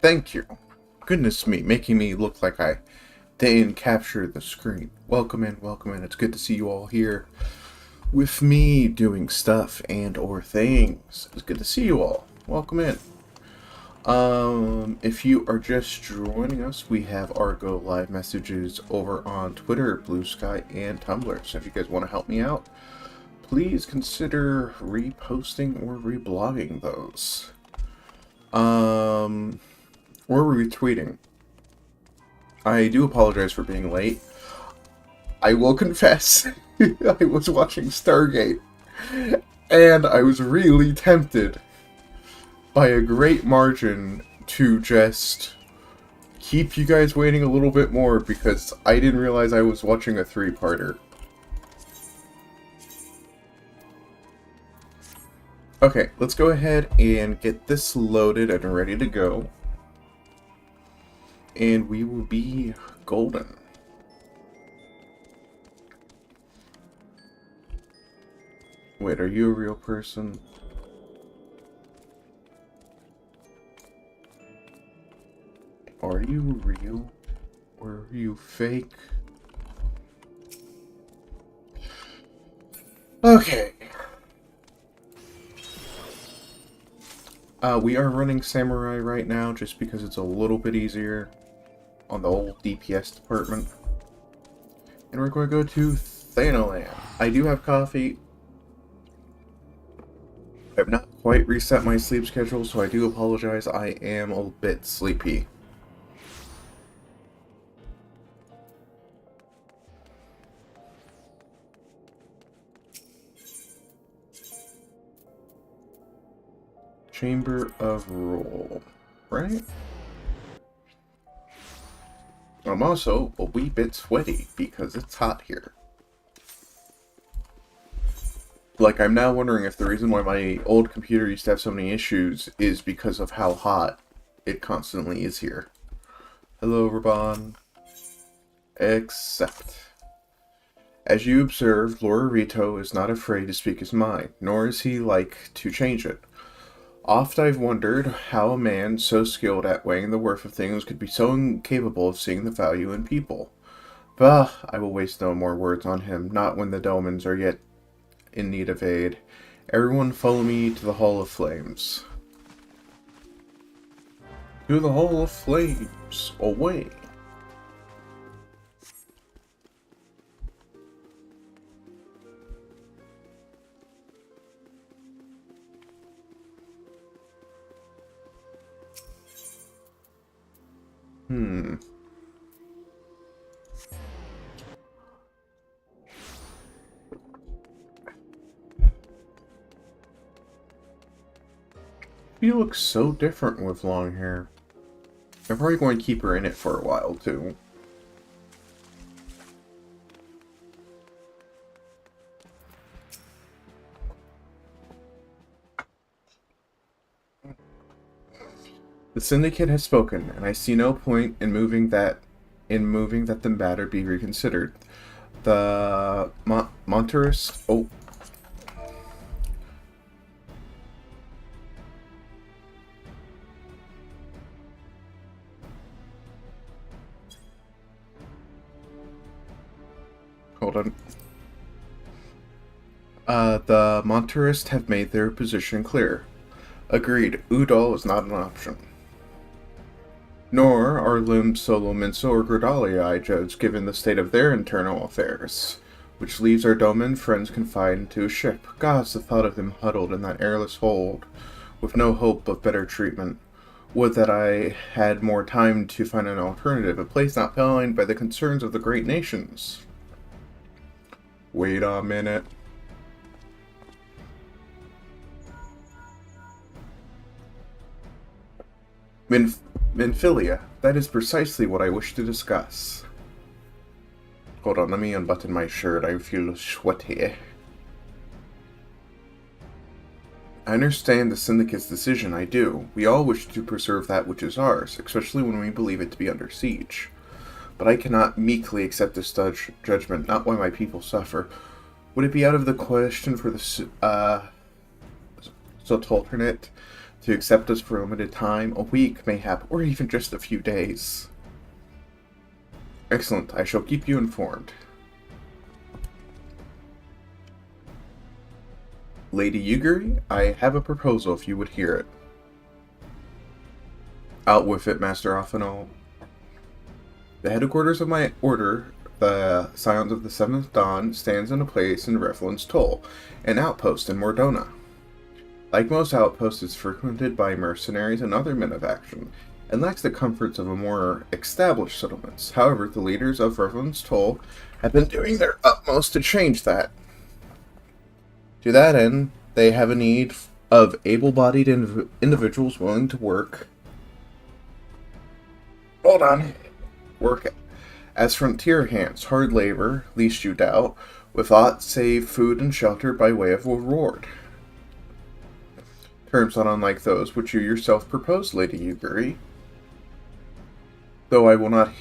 Thank you. Goodness me, making me look like I didn't capture the screen. Welcome in, welcome in. It's good to see you all here with me doing stuff and or things. It's good to see you all. Welcome in. If you are just joining us, we have our Go Live messages over on Twitter, Blue Sky, and Tumblr. So if you guys want to help me out, please consider reposting or reblogging those. Or retweeting. I do apologize for being late. I will confess, I was watching Stargate, and I was really tempted by a great margin to just keep you guys waiting a little bit more because I didn't realize I was watching a 3-parter. Okay, let's go ahead and get this loaded and ready to go. And we will be golden. Wait, are you a real person? Are you real? Or are you fake? Okay. We are running Samurai right now just because it's a little bit easier on the old DPS department. And we're going to go to Thanaland. I do have coffee. I've not quite reset my sleep schedule, so I do apologize. I am a bit sleepy. Chamber of Rule, right? I'm also a wee bit sweaty because it's hot here. Like, I'm now wondering if the reason why my old computer used to have so many issues is because of how hot it constantly is here. Hello, Reborn. Except, as you observed, Lord Rito is not afraid to speak his mind, nor is he like to change it. Oft I've wondered how a man so skilled at weighing the worth of things could be so incapable of seeing the value in people. Bah, I will waste no more words on him, not when the Domans are yet in need of aid. Everyone follow me to the Hall of Flames. To the Hall of Flames, away! You look so different with long hair. I'm probably going to keep her in it for a while, too. The Syndicate has spoken, and I see no point in moving that the matter be reconsidered. The Monterist... Oh. Hold on. The Monterists have made their position clear. Agreed, Udall is not an option. Nor are Lim Solo Minso or Gridalia, I judge, given the state of their internal affairs, which leaves our Doman friends confined to a ship. Gods, the thought of them huddled in that airless hold, with no hope of better treatment. Would that I had more time to find an alternative, a place not bound by the concerns of the great nations. Wait a minute. Minfilia, that is precisely what I wish to discuss. Hold on, let me unbutton my shirt. I feel sweaty. I understand the Syndicate's decision, I do. We all wish to preserve that which is ours, especially when we believe it to be under siege. But I cannot meekly accept this judgment, not while my people suffer. Would it be out of the question for the Sultanate to accept us for a limited time, a week, mayhap, or even just a few days. Excellent, I shall keep you informed. Lady Yuguri, I have a proposal if you would hear it. Out with it, Master Afanol. The headquarters of my order, the Scions of the Seventh Dawn, stands in a place in Revlin's Toll, an outpost in Mordona. Like most outposts, it's frequented by mercenaries and other men of action, and lacks the comforts of a more established settlements. However, the leaders of Revlin's Toll have been doing their utmost to change that. To that end, they have a need of able-bodied individuals willing to work as frontier hands, hard labor, least you doubt, with aught save food and shelter by way of reward. Terms not unlike those which you yourself proposed, Lady Yuguri. Though I will not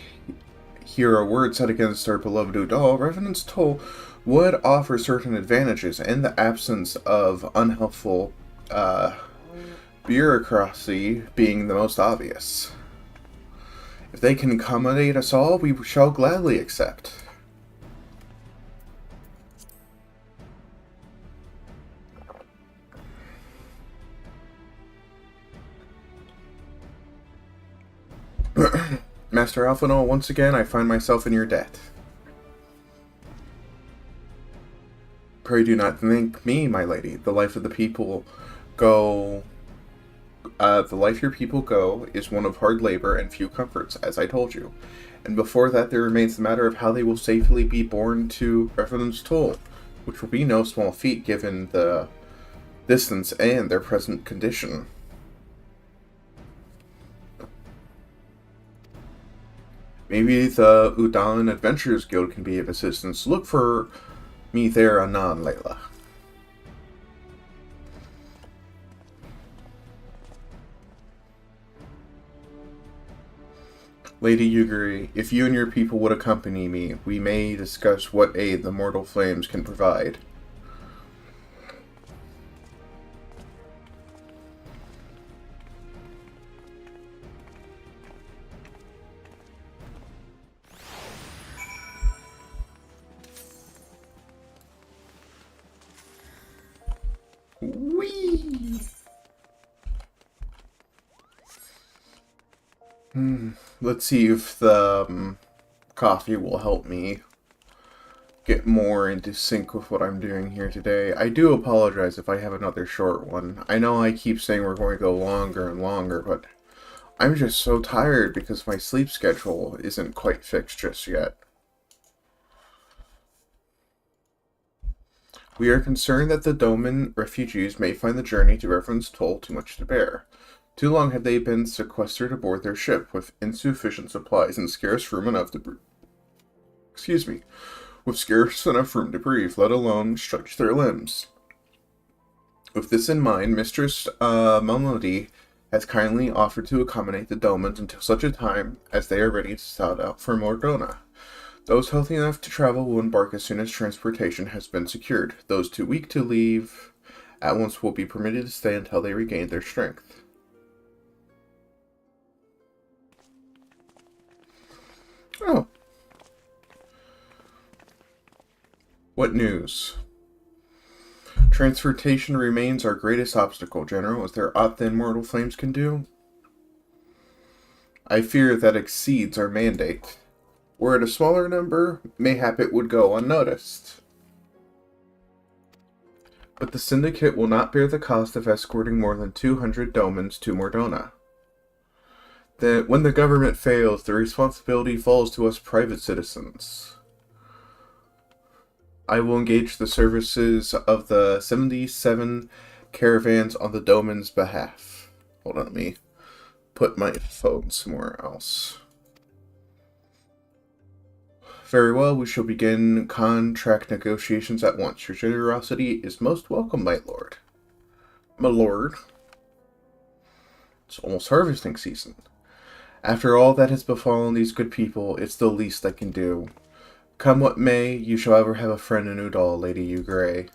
hear a word said against our beloved Udall, Revenant's Toll would offer certain advantages in the absence of unhelpful bureaucracy being the most obvious. If they can accommodate us all, we shall gladly accept. Master Alphonol, once again, I find myself in your debt. Pray do not thank me, my lady. The life of the people the life your people go is one of hard labor and few comforts, as I told you. And before that, there remains the matter of how they will safely be borne to Revenant's Toll, which will be no small feat given the distance and their present condition. Maybe the Udan Adventurers Guild can be of assistance. Look for me there anon, Layla. Lady Yuguri, if you and your people would accompany me, we may discuss what aid the mortal flames can provide. Whee! Let's see if the coffee will help me get more into sync with what I'm doing here today. I do apologize if I have another short one. I know I keep saying we're going to go longer and longer, but I'm just so tired because my sleep schedule isn't quite fixed just yet. We are concerned that the Doman refugees may find the journey to Reverend's Toll too much to bear. Too long have they been sequestered aboard their ship with insufficient supplies and scarce room enough to with scarce enough room to breathe, let alone stretch their limbs. With this in mind, Mistress Melody has kindly offered to accommodate the Domans until such a time as they are ready to start out for Mordona. Those healthy enough to travel will embark as soon as transportation has been secured. Those too weak to leave at once will be permitted to stay until they regain their strength. Oh. What news? Transportation remains our greatest obstacle, General. Is there aught the immortal flames can do? I fear that exceeds our mandate. Were it a smaller number, mayhap it would go unnoticed. But the Syndicate will not bear the cost of escorting more than 200 Domans to Mordona. When the government fails, the responsibility falls to us private citizens. I will engage the services of the 77 caravans on the Doman's behalf. Hold on, let me put my phone somewhere else. Very well, we shall begin contract negotiations at once. Your generosity is most welcome, my lord. My lord. It's almost harvesting season. After all that has befallen these good people, it's the least I can do. Come what may, you shall ever have a friend in Udall, Lady Yugure.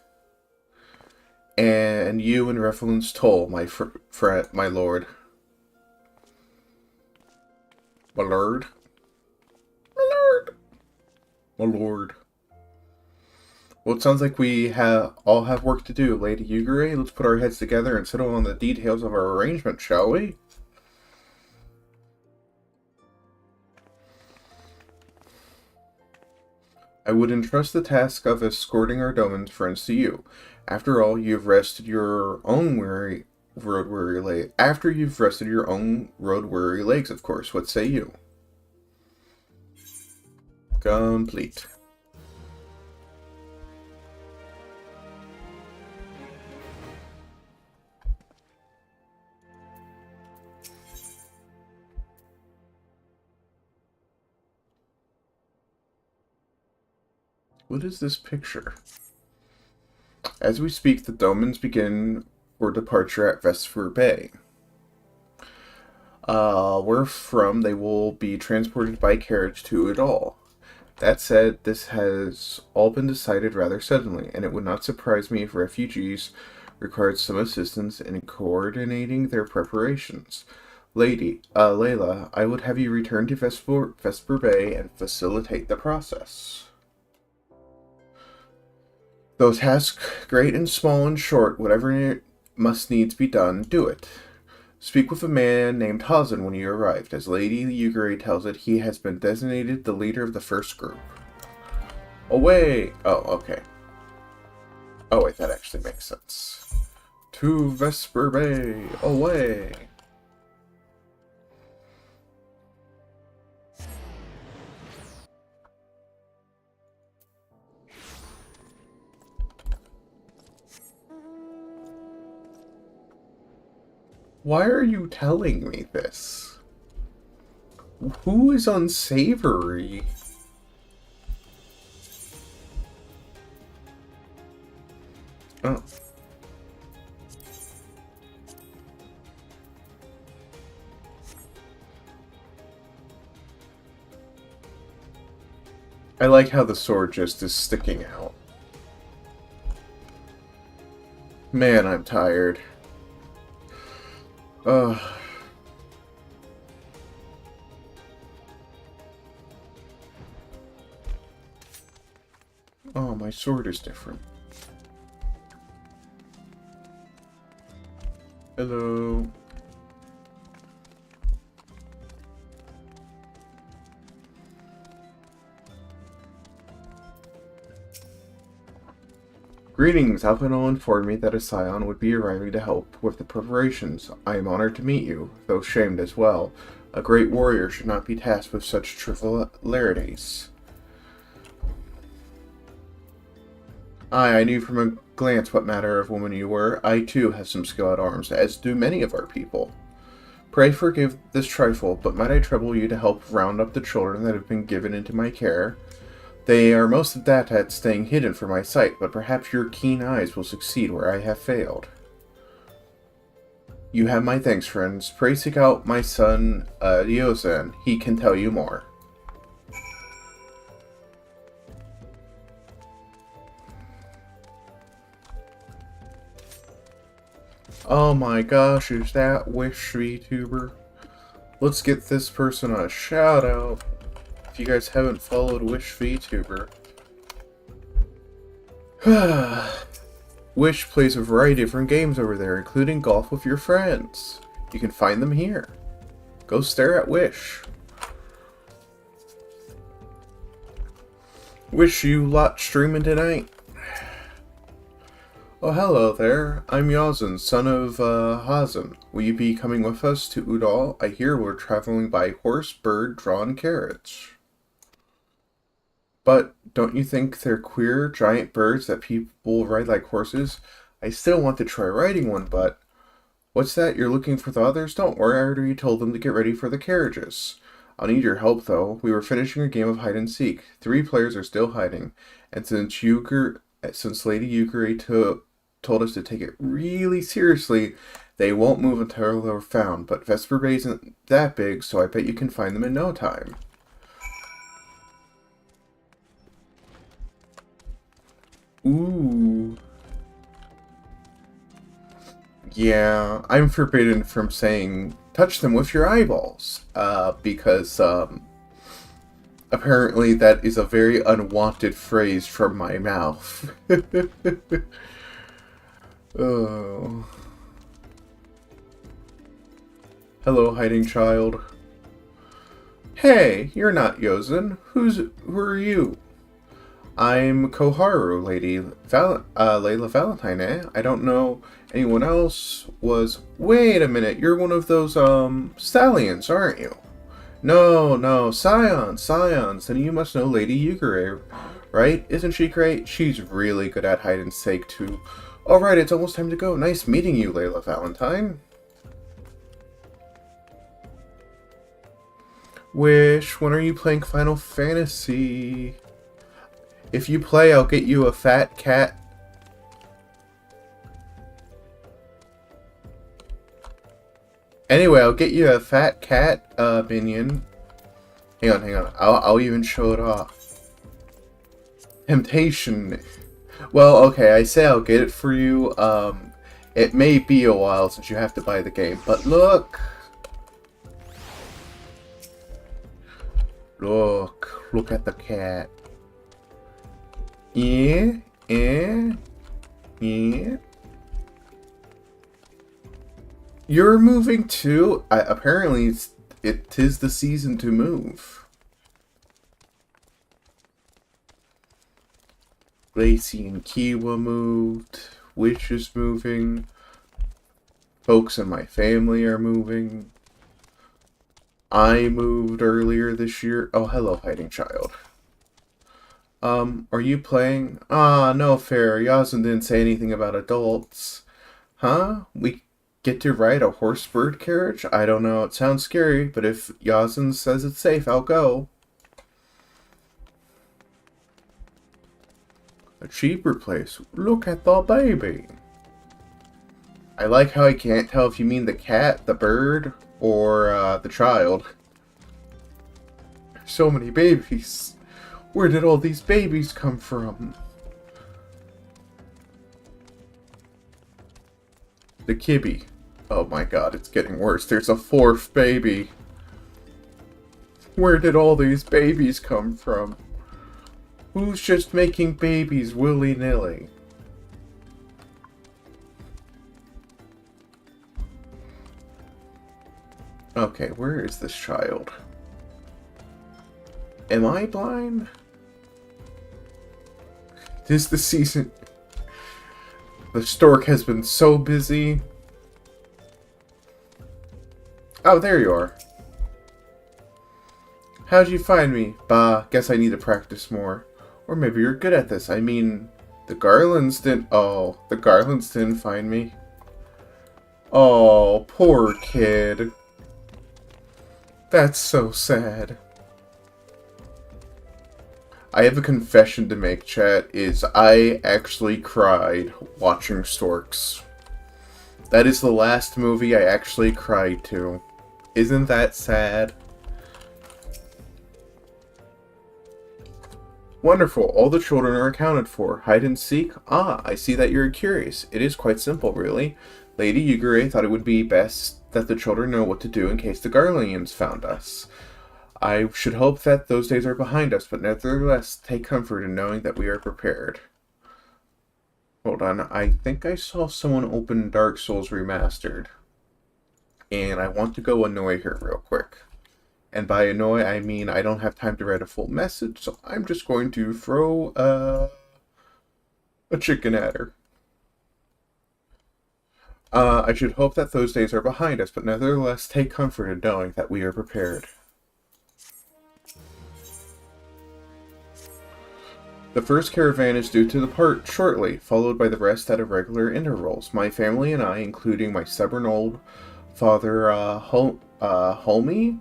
And you and Reference toll, my lord. My lord. My lord. My lord. Well, it sounds like we all have work to do, Lady Yugure. Let's put our heads together and settle on the details of our arrangement, shall we? I would entrust the task of escorting our Doman friends to you. After all, you've rested your own road-weary legs. After you've rested your own road-weary legs, of course. What say you? Complete. What is this picture? As we speak, the Domans begin for departure at Vesper Bay. Where from they will be transported by carriage to Udall. That said, this has all been decided rather suddenly, and it would not surprise me if refugees required some assistance in coordinating their preparations. Layla, I would have you return to Vesper Bay and facilitate the process. Though task great and small and short, whatever must needs be done, do it. Speak with a man named Hazen when you arrived. As Lady Yugure tells it, he has been designated the leader of the first group. Away! Oh, okay. Oh, wait, that actually makes sense. To Vesper Bay! Away! Why are you telling me this? Who is unsavory? Oh. I like how the sword just is sticking out. Man, I'm tired. Ugh. Oh, my sword is different. Hello. Greetings. Alpino informed me that a scion would be arriving to help with the preparations. I am honored to meet you, though shamed as well. A great warrior should not be tasked with such trivialities. I knew from a glance what manner of woman you were. I, too, have some skill at arms, as do many of our people. Pray forgive this trifle, but might I trouble you to help round up the children that have been given into my care? They are most adept at staying hidden from my sight, but perhaps your keen eyes will succeed where I have failed. You have my thanks, friends. Pray seek out my son, Ryozen. He can tell you more. Oh my gosh, is that Wish Vtuber? Let's get this person a shout out. If you guys haven't followed Wish Vtuber. Wish plays a variety of different games over there, including golf with your friends. You can find them here. Go stare at Wish. Wish you lot streaming tonight. Oh, hello there. I'm Yazen, son of Hazen. Will you be coming with us to Udall? I hear we're traveling by horse, bird, drawn carriage. But don't you think they're queer, giant birds that people ride like horses? I still want to try riding one, but... What's that? You're looking for the others? Don't worry, I already told them to get ready for the carriages. I'll need your help, though. We were finishing a game of hide-and-seek. 3 players are still hiding. And since Lady Yugure told us to take it really seriously, they won't move until they're found. But Vesper Bay isn't that big, so I bet you can find them in no time. Ooh. Yeah, I'm forbidden from saying touch them with your eyeballs, because apparently that is a very unwanted phrase from my mouth. Oh. Hello, hiding child. Hey, you're not Yozen. Who are you? I'm Koharu, Layla Valentine, eh? I don't know anyone else was... Wait a minute, you're one of those, stallions, aren't you? No, Scions, then you must know Lady Yugure, right? Isn't she great? She's really good at hide and seek, too. Alright, it's almost time to go. Nice meeting you, Layla Valentine. Wish, when are you playing Final Fantasy? If you play, I'll get you a fat cat. Anyway, I'll get you a fat cat, minion. Hang on. I'll even show it off. Temptation. Well, okay, I say I'll get it for you. It may be a while since you have to buy the game, but look. Look at the cat. Yeah. You're moving too? Apparently, it is the season to move. Lacey and Kiwa moved. Witch is moving. Folks in my family are moving. I moved earlier this year. Oh, hello, hiding child. Are you playing? Ah, no fair. Yasun didn't say anything about adults. Huh? We get to ride a horse-bird carriage? I don't know. It sounds scary, but if Yasun says it's safe, I'll go. A cheaper place. Look at the baby. I like how I can't tell if you mean the cat, the bird, or the child. So many babies. Where did all these babies come from? The kibby. Oh my god, it's getting worse. There's a fourth baby. Where did all these babies come from? Who's just making babies willy-nilly? Okay, where is this child? Am I blind? Tis the season. The stork has been so busy. Oh, there you are. How'd you find me? Bah, guess I need to practice more. Or maybe you're good at this. I mean, the Garlands didn't... Oh, the Garlands didn't find me. Oh, poor kid. That's so sad. I have a confession to make, chat, is I actually cried watching Storks. That is the last movie I actually cried to. Isn't that sad? Wonderful, all the children are accounted for. Hide and seek? Ah, I see that you're curious. It is quite simple, really. Lady Yugure thought it would be best that the children know what to do in case the Garlands found us. I should hope that those days are behind us, but nevertheless, take comfort in knowing that we are prepared. Hold on, I think I saw someone open Dark Souls Remastered. And I want to go annoy her real quick. And by annoy, I mean I don't have time to write a full message, so I'm just going to throw a chicken at her. I should hope that those days are behind us, but nevertheless, take comfort in knowing that we are prepared. The first caravan is due to depart shortly, followed by the rest at irregular intervals. My family and I, including my stubborn old father, Holmi?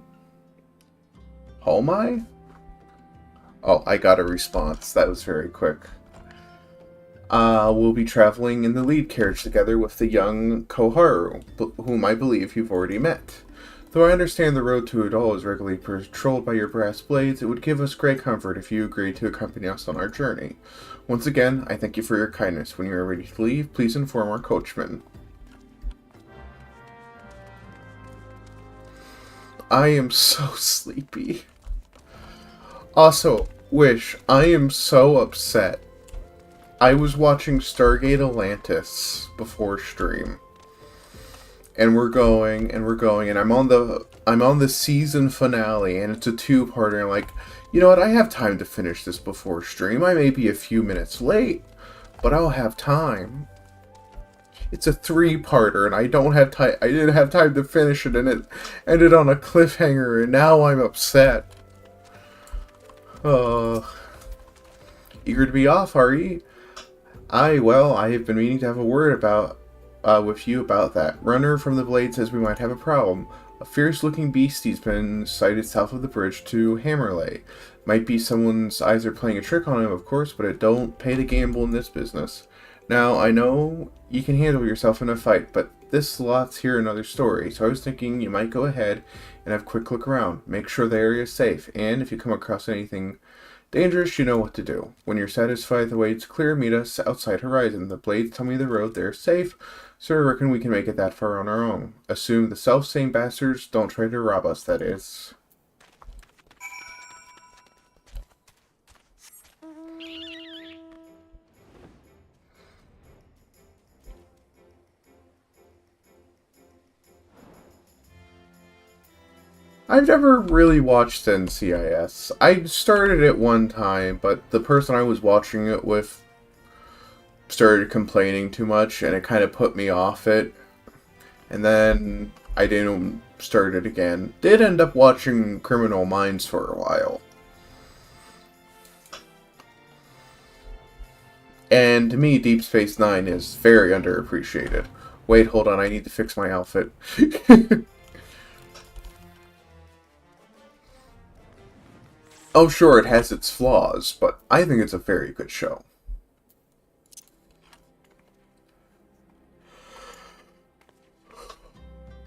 Holmi? Oh, I got a response. That was very quick. We'll be traveling in the lead carriage together with the young Koharu, whom I believe you've already met. Though I understand the road to Udall is regularly patrolled by your brass blades, it would give us great comfort if you agreed to accompany us on our journey. Once again, I thank you for your kindness. When you are ready to leave, please inform our coachman. I am so sleepy. Also, Wish, I am so upset. I was watching Stargate Atlantis before stream. And we're going, and I'm on the season finale, and it's a two-parter, and like, you know what, I have time to finish this before stream. I may be a few minutes late, but I'll have time. It's a three-parter, and I didn't have time to finish it, and it ended on a cliffhanger, and now I'm upset. Eager to be off, are you? I have been meaning to have a word with you about that. Runner from the Blade says we might have a problem. A fierce-looking beastie's been sighted south of the bridge to Hammerley. Might be someone's eyes are playing a trick on him, of course, but it don't pay to gamble in this business. Now, I know you can handle yourself in a fight, but this lot's here another story, so I was thinking you might go ahead and have a quick look around. Make sure the area is safe, and if you come across anything dangerous, you know what to do. When you're satisfied the wait's clear, meet us outside Horizon. The Blades tell me the road there is safe, so I reckon we can make it that far on our own. Assume the self-same bastards don't try to rob us, that is. I've never really watched NCIS. I started it one time, but the person I was watching it with started complaining too much, and it kind of put me off it. And then I didn't start it again. Did end up watching Criminal Minds for a while. And to me, Deep Space Nine is very underappreciated. Wait, hold on, I need to fix my outfit. Oh, sure, it has its flaws, but I think it's a very good show.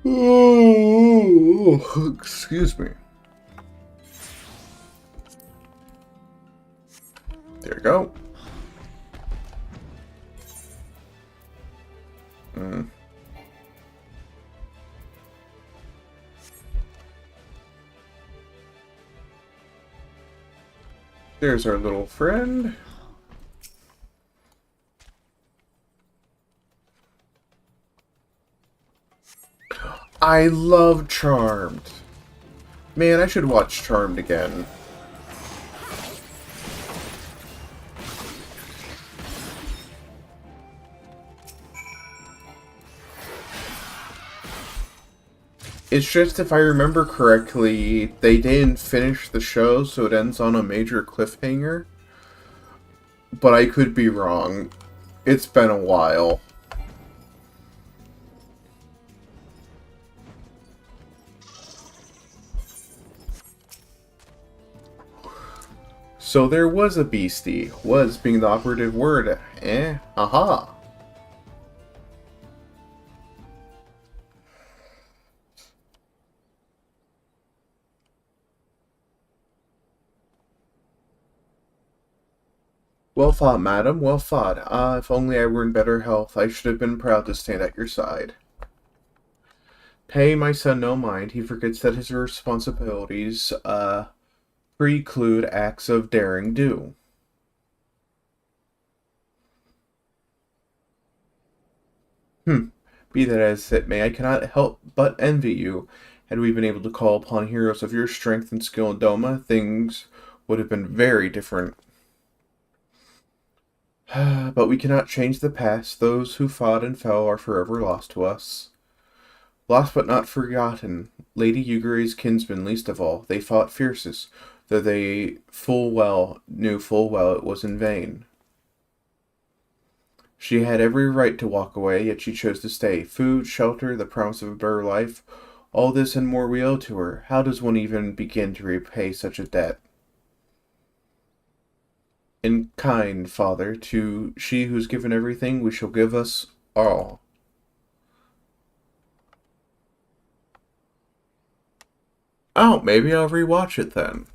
Oh, excuse me. There you go. There's our little friend. I love Charmed. Man, I should watch Charmed again. It's just, if I remember correctly, they didn't finish the show, so it ends on a major cliffhanger. But I could be wrong. It's been a while. So there was a beastie. Was being the operative word. Aha. Well fought, madam, well fought. Ah, if only I were in better health, I should have been proud to stand at your side. Pay my son no mind, he forgets that his responsibilities, preclude acts of daring do. Be that as it may, I cannot help but envy you. Had we been able to call upon heroes of your strength and skill in Doma, things would have been very different. But we cannot change the past. Those who fought and fell are forever lost to us. Lost but not forgotten. Lady Yugure's kinsmen least of all. They fought fiercest, though they knew full well it was in vain. She had every right to walk away, yet she chose to stay. Food, shelter, the promise of a better life, all this and more we owe to her. How does one even begin to repay such a debt? In kind, Father, to she who's given everything, we shall give us all. Oh, maybe I'll rewatch it then.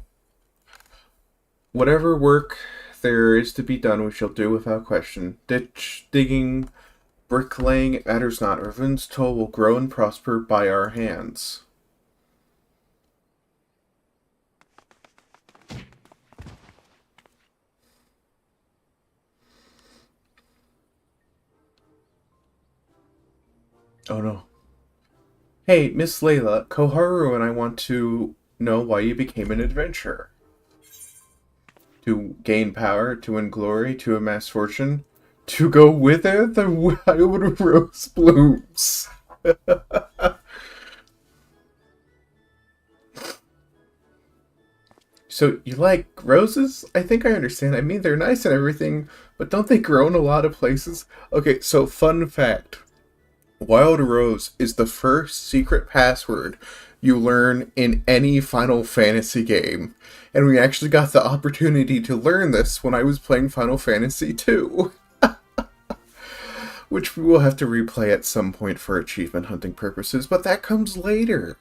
Whatever work there is to be done, we shall do without question. Ditch digging, bricklaying, it matters not. Riven's toll will grow and prosper by our hands. Oh no. Hey, Miss Layla, Koharu and I want to know why you became an adventurer. To gain power, to win glory, to amass fortune, to go wither the wild rose blooms. So, you like roses? I think I understand. I mean, they're nice and everything, but don't they grow in a lot of places? Okay, so fun fact. Wild Rose is the first secret password you learn in any Final Fantasy game. And we actually got the opportunity to learn this when I was playing Final Fantasy II, which we will have to replay at some point for achievement hunting purposes, but that comes later.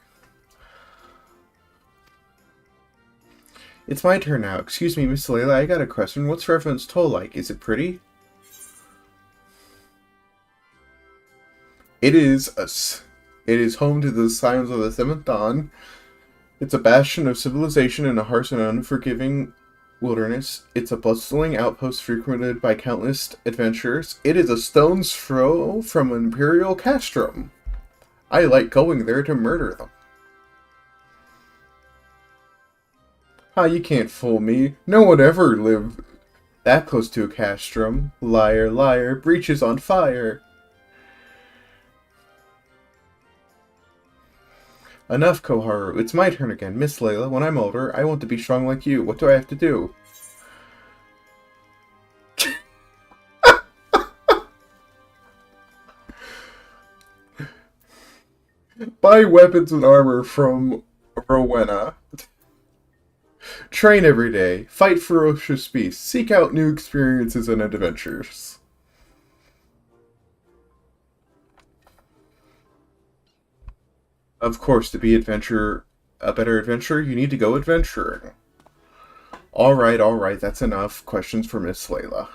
It's my turn now. Excuse me, Miss Layla, I got a question. What's Reverend's Toll like? Is it pretty? It is it is home to the Scions of the Seventh Dawn. It's a bastion of civilization in a harsh and unforgiving wilderness. It's a bustling outpost frequented by countless adventurers. It is a stone's throw from Imperial Castrum. I like going there to murder them. Ah, you can't fool me. No one ever lived that close to a castrum. Liar, liar, breach is on fire. Enough, Koharu. It's my turn again. Miss Layla, when I'm older, I want to be strong like you. What do I have to do? Buy weapons and armor from Rowena. Train every day. Fight ferocious beasts. Seek out new experiences and adventures. Of course, to be a better adventurer, you need to go adventuring. Alright, that's enough questions for Miss Layla.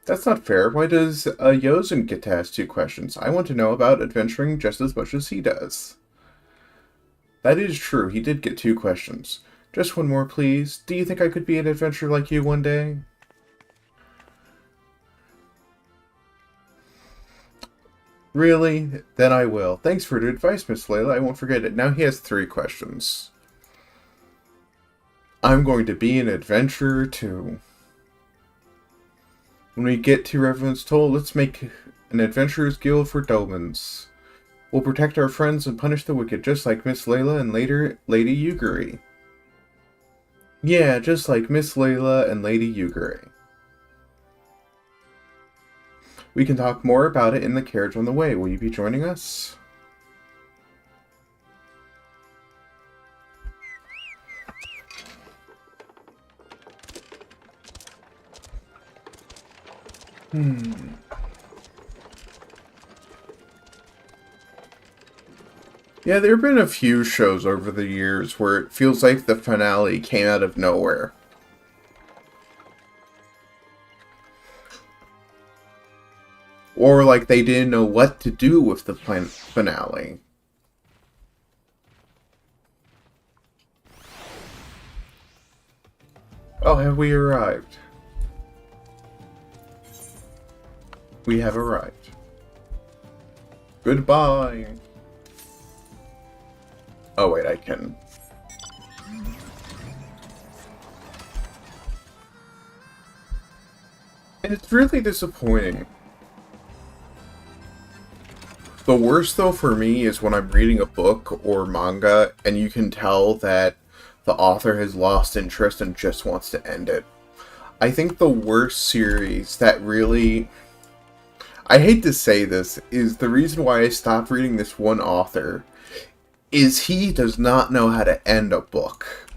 That's not fair. Why does Yozen get to ask 2 questions? I want to know about adventuring just as much as he does. That is true, he did get 2 questions. Just one more, please. Do you think I could be an adventurer like you one day? Really? Then I will. Thanks for the advice, Miss Layla. I won't forget it. Now he has 3 questions. I'm going to be an adventurer too. When we get to Reverend's Toll, let's make an adventurer's guild for Dolmens. We'll protect our friends and punish the wicked, just like Miss Layla and later Lady Yuguri. Yeah, just like Miss Layla and Lady Yuguri. We can talk more about it in the carriage on the way. Will you be joining us? Yeah, there have been a few shows over the years where it feels like the finale came out of nowhere. Or like they didn't know what to do with the finale. Oh, have we arrived? We have arrived. Goodbye. Oh wait, I can. And it's really disappointing. The worst, though, for me is when I'm reading a book or manga and you can tell that the author has lost interest and just wants to end it. I think the worst series that really... I hate to say this, is the reason why I stopped reading this one author is he does not know how to end a book.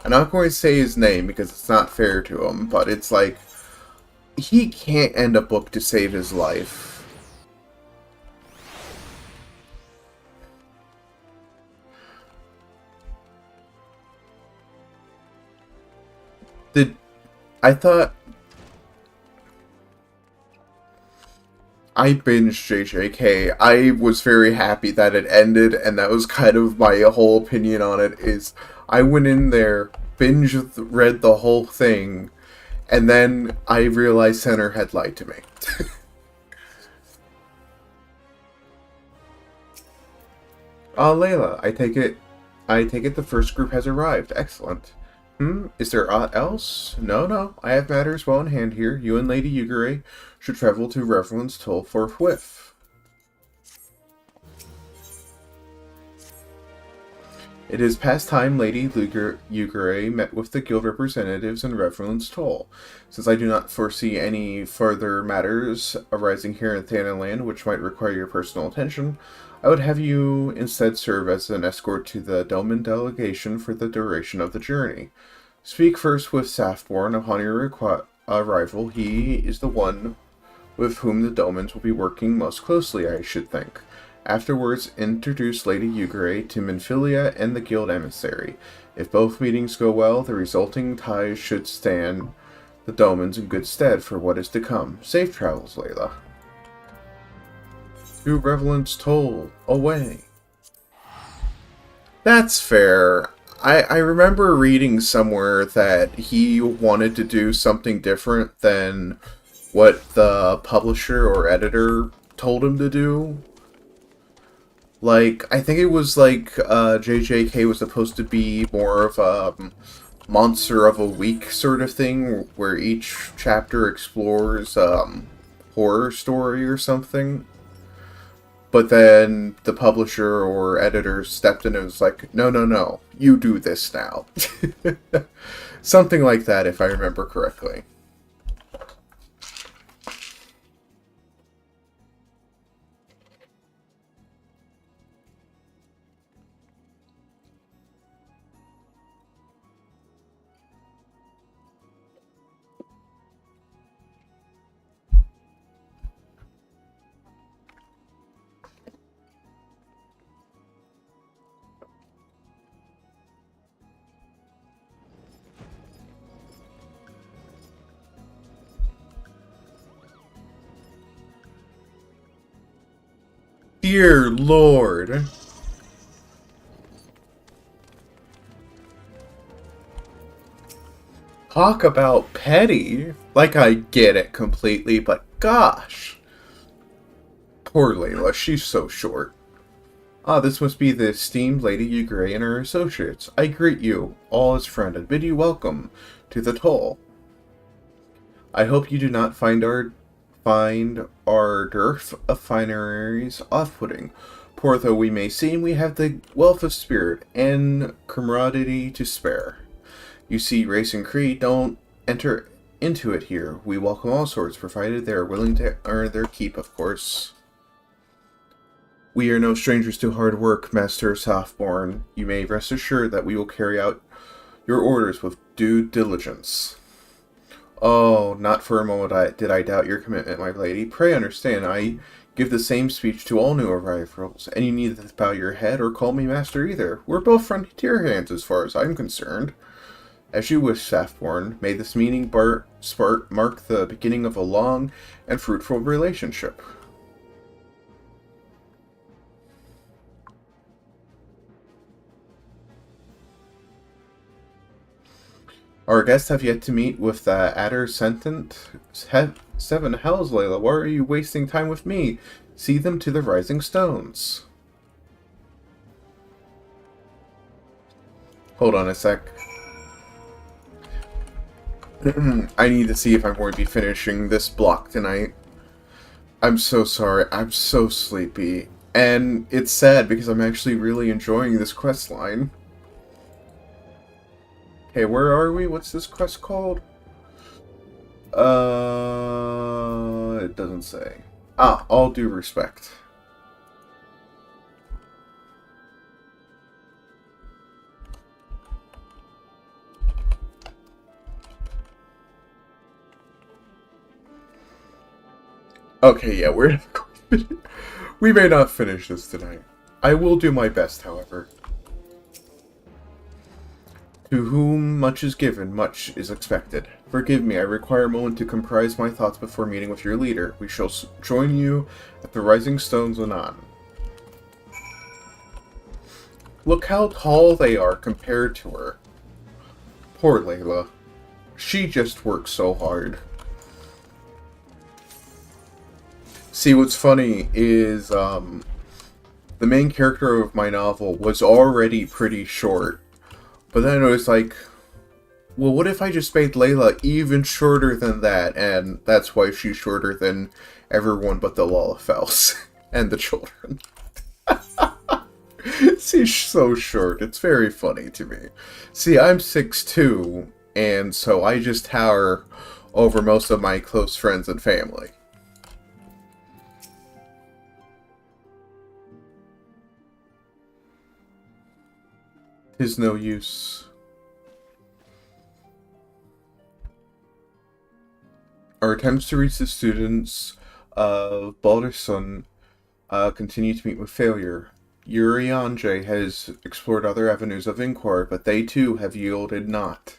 I'm not going to say his name because it's not fair to him, but it's like, he can't end a book to save his life. I thought I binged JJK. I was very happy that it ended, and that was kind of my whole opinion on it, is I went in there, read the whole thing, and then I realized Center had lied to me. Ah, Layla, I take it the first group has arrived. Excellent. Is there aught else? No. I have matters well in hand here. You and Lady Yugure should travel to Reverland's Toll forthwith. It is past time Lady Yugure met with the guild representatives in Reverland's Toll. Since I do not foresee any further matters arising here in Thanaland which might require your personal attention, I would have you instead serve as an escort to the Doman delegation for the duration of the journey. Speak first with Safborn upon your arrival. He is the one with whom the Domans will be working most closely, I should think. Afterwards, introduce Lady Yugure to Minfilia and the guild emissary. If both meetings go well, the resulting ties should stand the Domans in good stead for what is to come. Safe travels, Layla. To Reveland's Toll, away. That's fair. I remember reading somewhere that he wanted to do something different than what the publisher or editor told him to do. Like, I think it was like JJK was supposed to be more of a monster of a week sort of thing, where each chapter explores horror story or something. But then the publisher or editor stepped in and was like, no, you do this now. Something like that, if I remember correctly. Dear Lord. Talk about petty. Like, I get it completely, but gosh. Poor Layla, she's so short. Ah, this must be the esteemed Lady Yugure and her associates. I greet you, all as friend, and bid you welcome to the Toll. I hope you do not find our dearth of fineries off-putting. Poor though we may seem, we have the wealth of spirit and camaraderie to spare. You see, race and creed don't enter into it here. We welcome all sorts, provided they are willing to earn their keep, of course. We are no strangers to hard work, Master Softborn. You may rest assured that we will carry out your orders with due diligence. Oh, not for a moment did I doubt your commitment, my lady. Pray understand, I give the same speech to all new arrivals, and you neither bow your head or call me master either. We're both frontier hands as far as I'm concerned. As you wish, Safborn, may this meeting mark the beginning of a long and fruitful relationship. Our guests have yet to meet with the Adder Sentent. Seven hells, Layla, why are you wasting time with me? See them to the Rising Stones. Hold on a sec. I need to see if I'm going to be finishing this block tonight. I'm so sorry. I'm so sleepy. And it's sad because I'm actually really enjoying this quest line. Hey, where are we? What's this quest called? It doesn't say. Ah, all due respect. Okay, yeah, we may not finish this tonight. I will do my best, however. To whom much is given, much is expected. Forgive me, I require a moment to comprise my thoughts before meeting with your leader. We shall join you at the Rising Stones anon. Look how tall they are compared to her. Poor Layla. She just works so hard. See, what's funny is, The main character of my novel was already pretty short, but then it was like, well, what if I just made Layla even shorter than that? And that's why she's shorter than everyone but the Lalafels and the children. She's so short. It's very funny to me. See, I'm 6'2", and so I just tower over most of my close friends and family. 'Tis no use. Our attempts to reach the students of Balderson continue to meet with failure. Urianje has explored other avenues of inquiry, but they too have yielded not.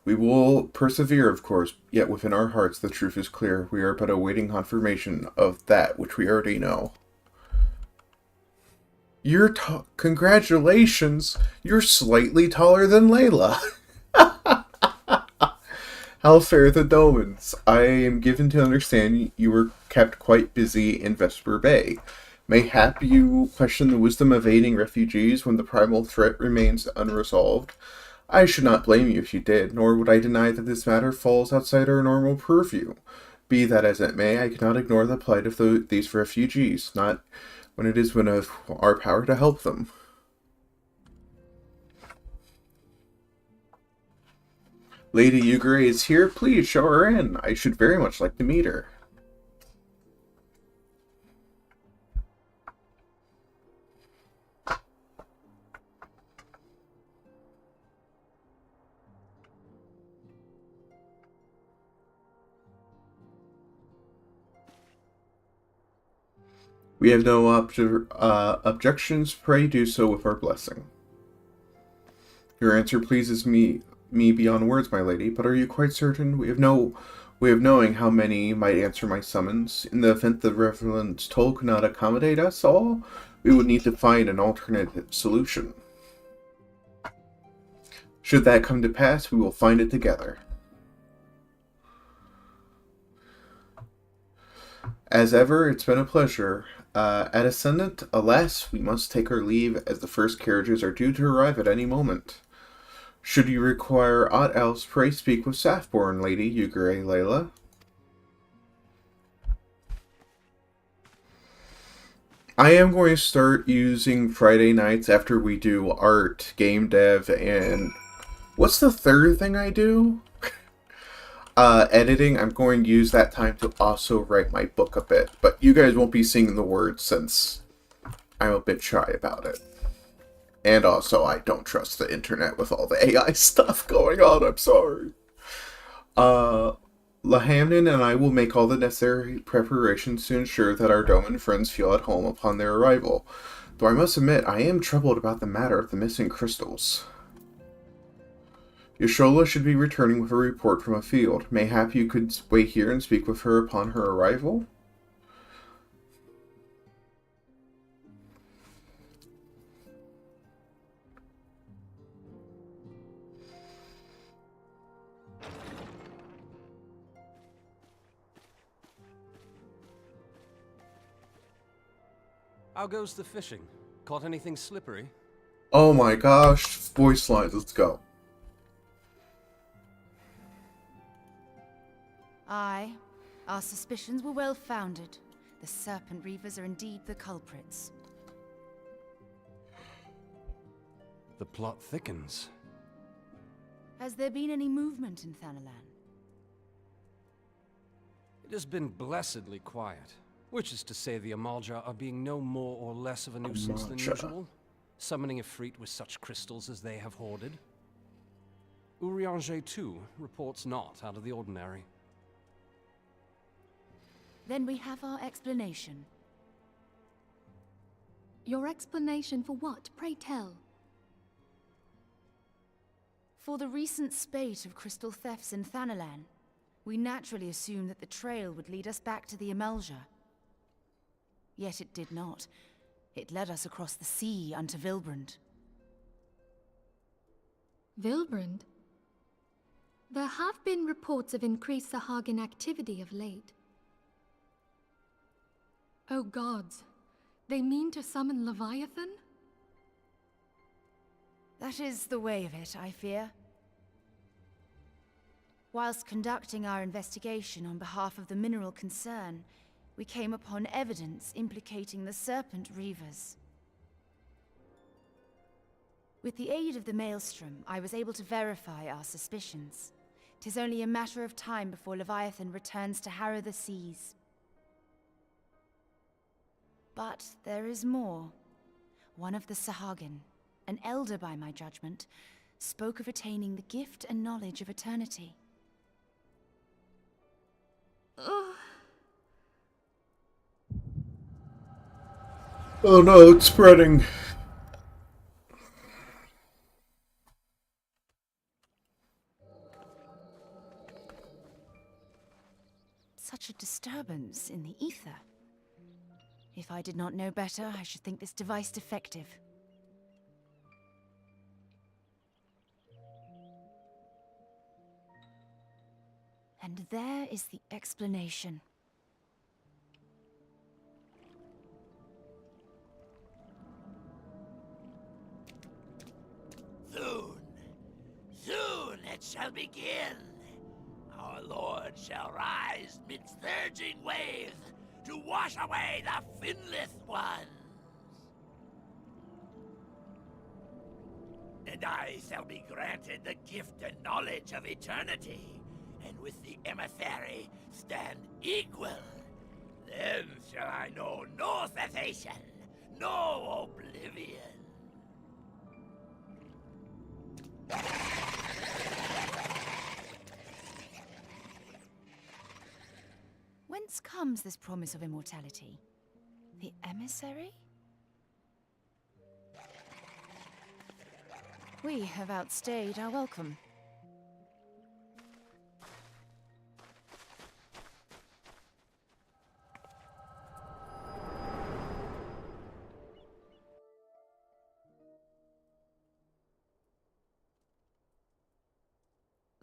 We will persevere, of course, yet within our hearts the truth is clear. We are but awaiting confirmation of that which we already know. Congratulations! You're slightly taller than Layla. How fare the Domans? I am given to understand you were kept quite busy in Vesper Bay. Mayhap you question the wisdom of aiding refugees when the primal threat remains unresolved. I should not blame you if you did, nor would I deny that this matter falls outside our normal purview. Be that as it may, I cannot ignore the plight of these refugees, not when it is within our power to help them. Lady Yugure is here. Please show her in. I should very much like to meet her. We have no objections. Pray do so with our blessing. Your answer pleases me beyond words, my lady, but are you quite certain? We have no way of knowing how many might answer my summons. In the event the Reverend's toll could not accommodate us all, we would need to find an alternate solution. Should that come to pass, we will find it together. As ever, it's been a pleasure. At Ascendant, alas, we must take our leave as the first carriages are due to arrive at any moment. Should you require aught else, pray speak with Safborn, Lady Yugure Layla. I am going to start using Friday nights after we do art, game dev, and what's the third thing I do? Editing. I'm going to use that time to also write my book a bit, but you guys won't be seeing the words since I'm a bit shy about it. And also, I don't trust the internet with all the AI stuff going on. I'm sorry. Lahamnin and I will make all the necessary preparations to ensure that our Doman friends feel at home upon their arrival. Though I must admit, I am troubled about the matter of the missing crystals. Yashola should be returning with a report from a field. Mayhap you could wait here and speak with her upon her arrival? How goes the fishing? Caught anything slippery? Oh my gosh, voice lines, let's go. Aye, our suspicions were well founded. The Serpent Reavers are indeed the culprits. The plot thickens. Has there been any movement in Thanalan? It has been blessedly quiet. Which is to say the Amalja are being no more or less of a nuisance than usual, summoning Ifrit with such crystals as they have hoarded. Urianje, too, reports not out of the ordinary. Then we have our explanation. Your explanation for what, pray tell? For the recent spate of crystal thefts in Thanalan, we naturally assumed that the trail would lead us back to the Amalja. Yet it did not. It led us across the sea unto Vilbrand. Vilbrand? There have been reports of increased Sahagin activity of late. Oh gods, They mean to summon Leviathan? That is the way of it, I fear. Whilst conducting our investigation on behalf of the mineral concern, we came upon evidence implicating the Serpent Reavers. With the aid of the Maelstrom, I was able to verify our suspicions. 'Tis only a matter of time before Leviathan returns to harrow the seas. But there is more. One of the Sahagin, an elder by my judgment, spoke of attaining the gift and knowledge of eternity. Oh no, it's spreading. Such a disturbance in the ether. If I did not know better, I should think this device defective. And there is the explanation. Soon it shall begin. Our Lord shall rise midst surging waves to wash away the finless ones. And I shall be granted the gift and knowledge of eternity, and with the emissary stand equal. Then shall I know no cessation, no oblivion. Whence comes this promise of immortality? The emissary? We have outstayed our welcome.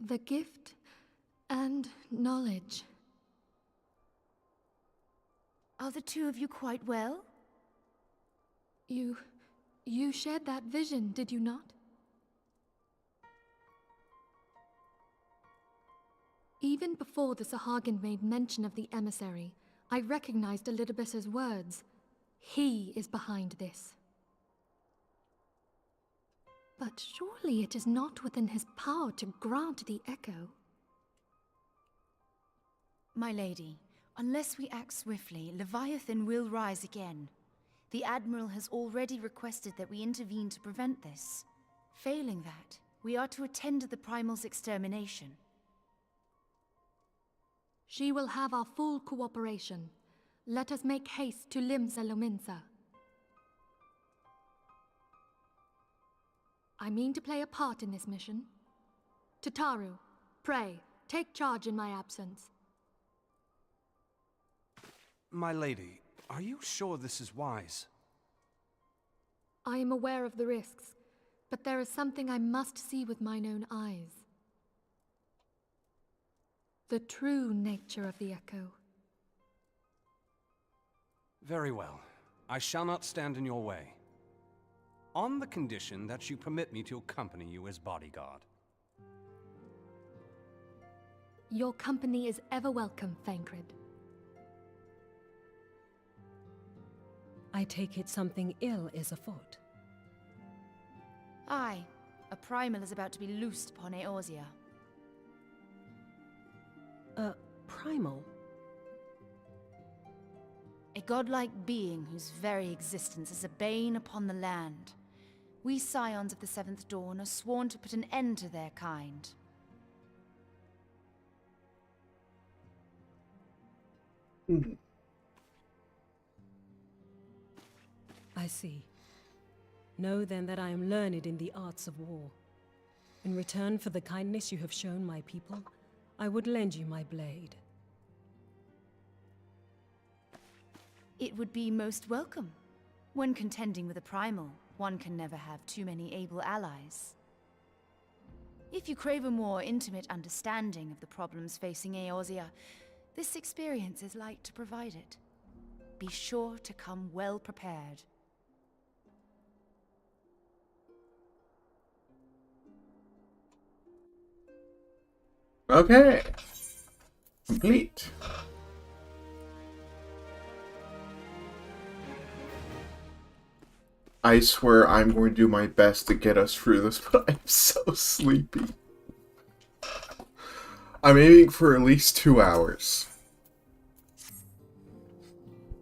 The gift and knowledge. Are the two of you quite well? You shared that vision, did you not? Even before the Sahagin made mention of the emissary, I recognized Elidibus's words. He is behind this. But surely it is not within his power to grant the echo. My lady, unless we act swiftly, Leviathan will rise again. The Admiral has already requested that we intervene to prevent this. Failing that, we are to attend to the Primal's extermination. She will have our full cooperation. Let us make haste to Limsa Lominsa. I mean to play a part in this mission. Tataru, pray, take charge in my absence. My lady, are you sure this is wise? I am aware of the risks, but there is something I must see with mine own eyes. The true nature of the echo. Very well. I shall not stand in your way. On the condition that you permit me to accompany you as bodyguard. Your company is ever welcome, Thancred. I take it something ill is afoot. Aye, a Primal is about to be loosed upon Eorzea. A primal? A godlike being whose very existence is a bane upon the land. We scions of the Seventh Dawn are sworn to put an end to their kind. I see. Know then that I am learned in the arts of war. In return for the kindness you have shown my people, I would lend you my blade. It would be most welcome. When contending with a Primal, one can never have too many able allies. If you crave a more intimate understanding of the problems facing Eorzea, this experience is like to provide it. be sure to come well prepared. Okay. Complete. I swear I'm going to do my best to get us through this, but I'm so sleepy. I'm aiming for at least 2 hours.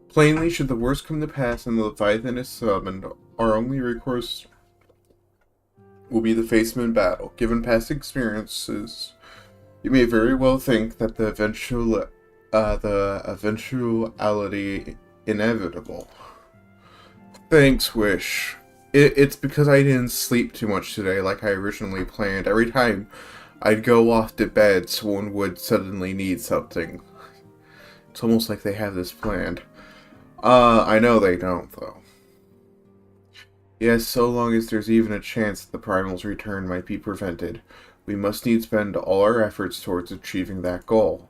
Plainly, should the worst come to pass and the Leviathan is summoned, our only recourse will be to face him in battle. Given past experiences, you may very well think that the eventuality inevitable. Thanks, Wish. It's because I didn't sleep too much today like I originally planned. Every time I'd go off to bed, someone would suddenly need something. It's almost like they have this planned. I know they don't, though. Yes, so long as there's even a chance that the Primal's return might be prevented, we must needs spend all our efforts towards achieving that goal.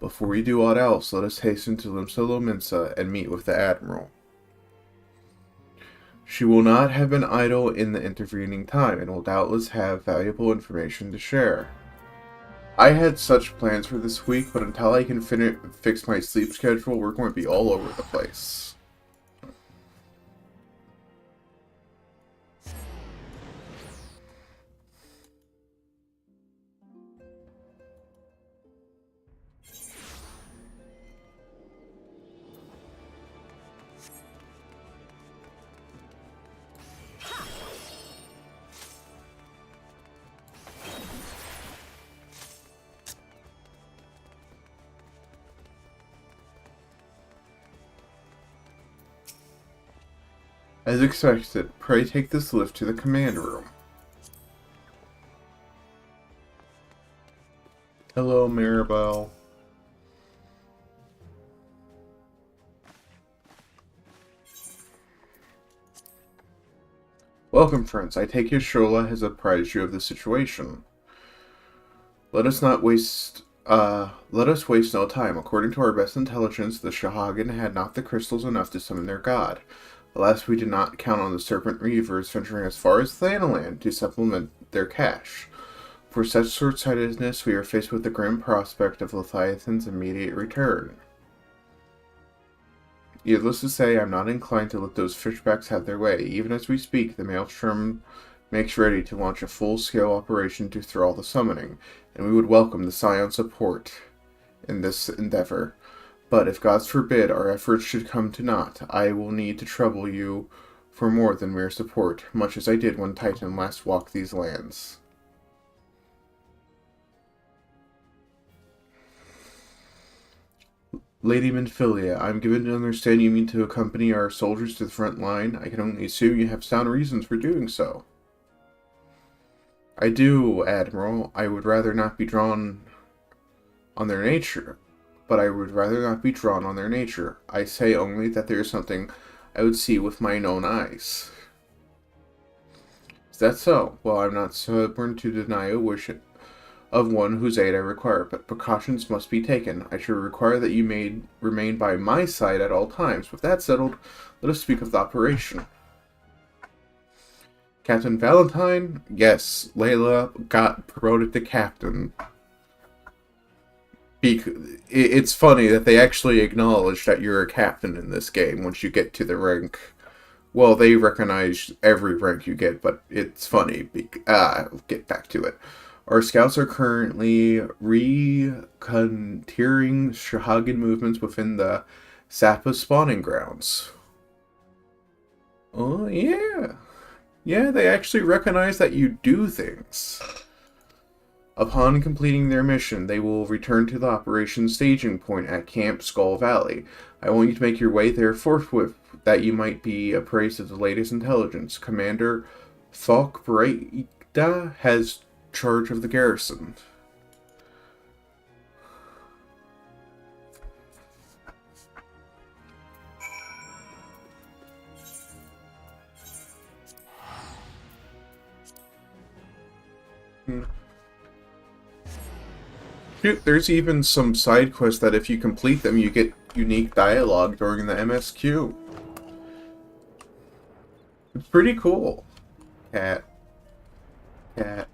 Before we do aught else, let us hasten to Limsa Lominsa and meet with the Admiral. She will not have been idle in the intervening time, and will doubtless have valuable information to share. I had such plans for this week, but until I can fix my sleep schedule, we're going to be all over the place. As expected, pray take this lift to the command room. Hello, Maribel. Welcome, friends. I take it Shola has apprised you of the situation. Let us waste no time. According to our best intelligence, the Shahagan had not the crystals enough to summon their god. Alas, we did not count on the Serpent Reavers venturing as far as Thanalan to supplement their cache. For such short-sightedness, we are faced with the grim prospect of Leviathan's immediate return. Needless to say, I'm not inclined to let those fishbacks have their way. Even as we speak, the Maelstrom makes ready to launch a full-scale operation to thrall the summoning, and we would welcome the Scion's support in this endeavor. But if, God forbid, our efforts should come to naught, I will need to trouble you for more than mere support, much as I did when Titan last walked these lands. Lady Minfilia, I'm given to understand you mean to accompany our soldiers to the front line. I can only assume you have sound reasons for doing so. I do, Admiral. I would rather not be drawn on their nature. I say only that there is something I would see with mine own eyes. Is that so? Well, I'm not stubborn to deny a wish of one whose aid I require, but precautions must be taken. I should require that you remain by my side at all times. With that settled, let us speak of the operation. Captain Valentine? Yes, Layla got promoted to captain. It's funny that they actually acknowledge that you're a captain in this game once you get to the rank. Well, they recognize every rank you get, but it's funny. I'll get back to it. Our scouts are currently recontiering Shahagan movements within the Sapa spawning grounds. Oh, yeah. Yeah, they actually recognize that you do things. Upon completing their mission, they will return to the operation staging point at Camp Skull Valley. I want you to make your way there forthwith, that you might be appraised of the latest intelligence. Commander Falk Breida has charge of the garrison. Shoot, there's even some side quests that if you complete them, you unique dialogue during the MSQ. It's pretty cool. Cat. Cat.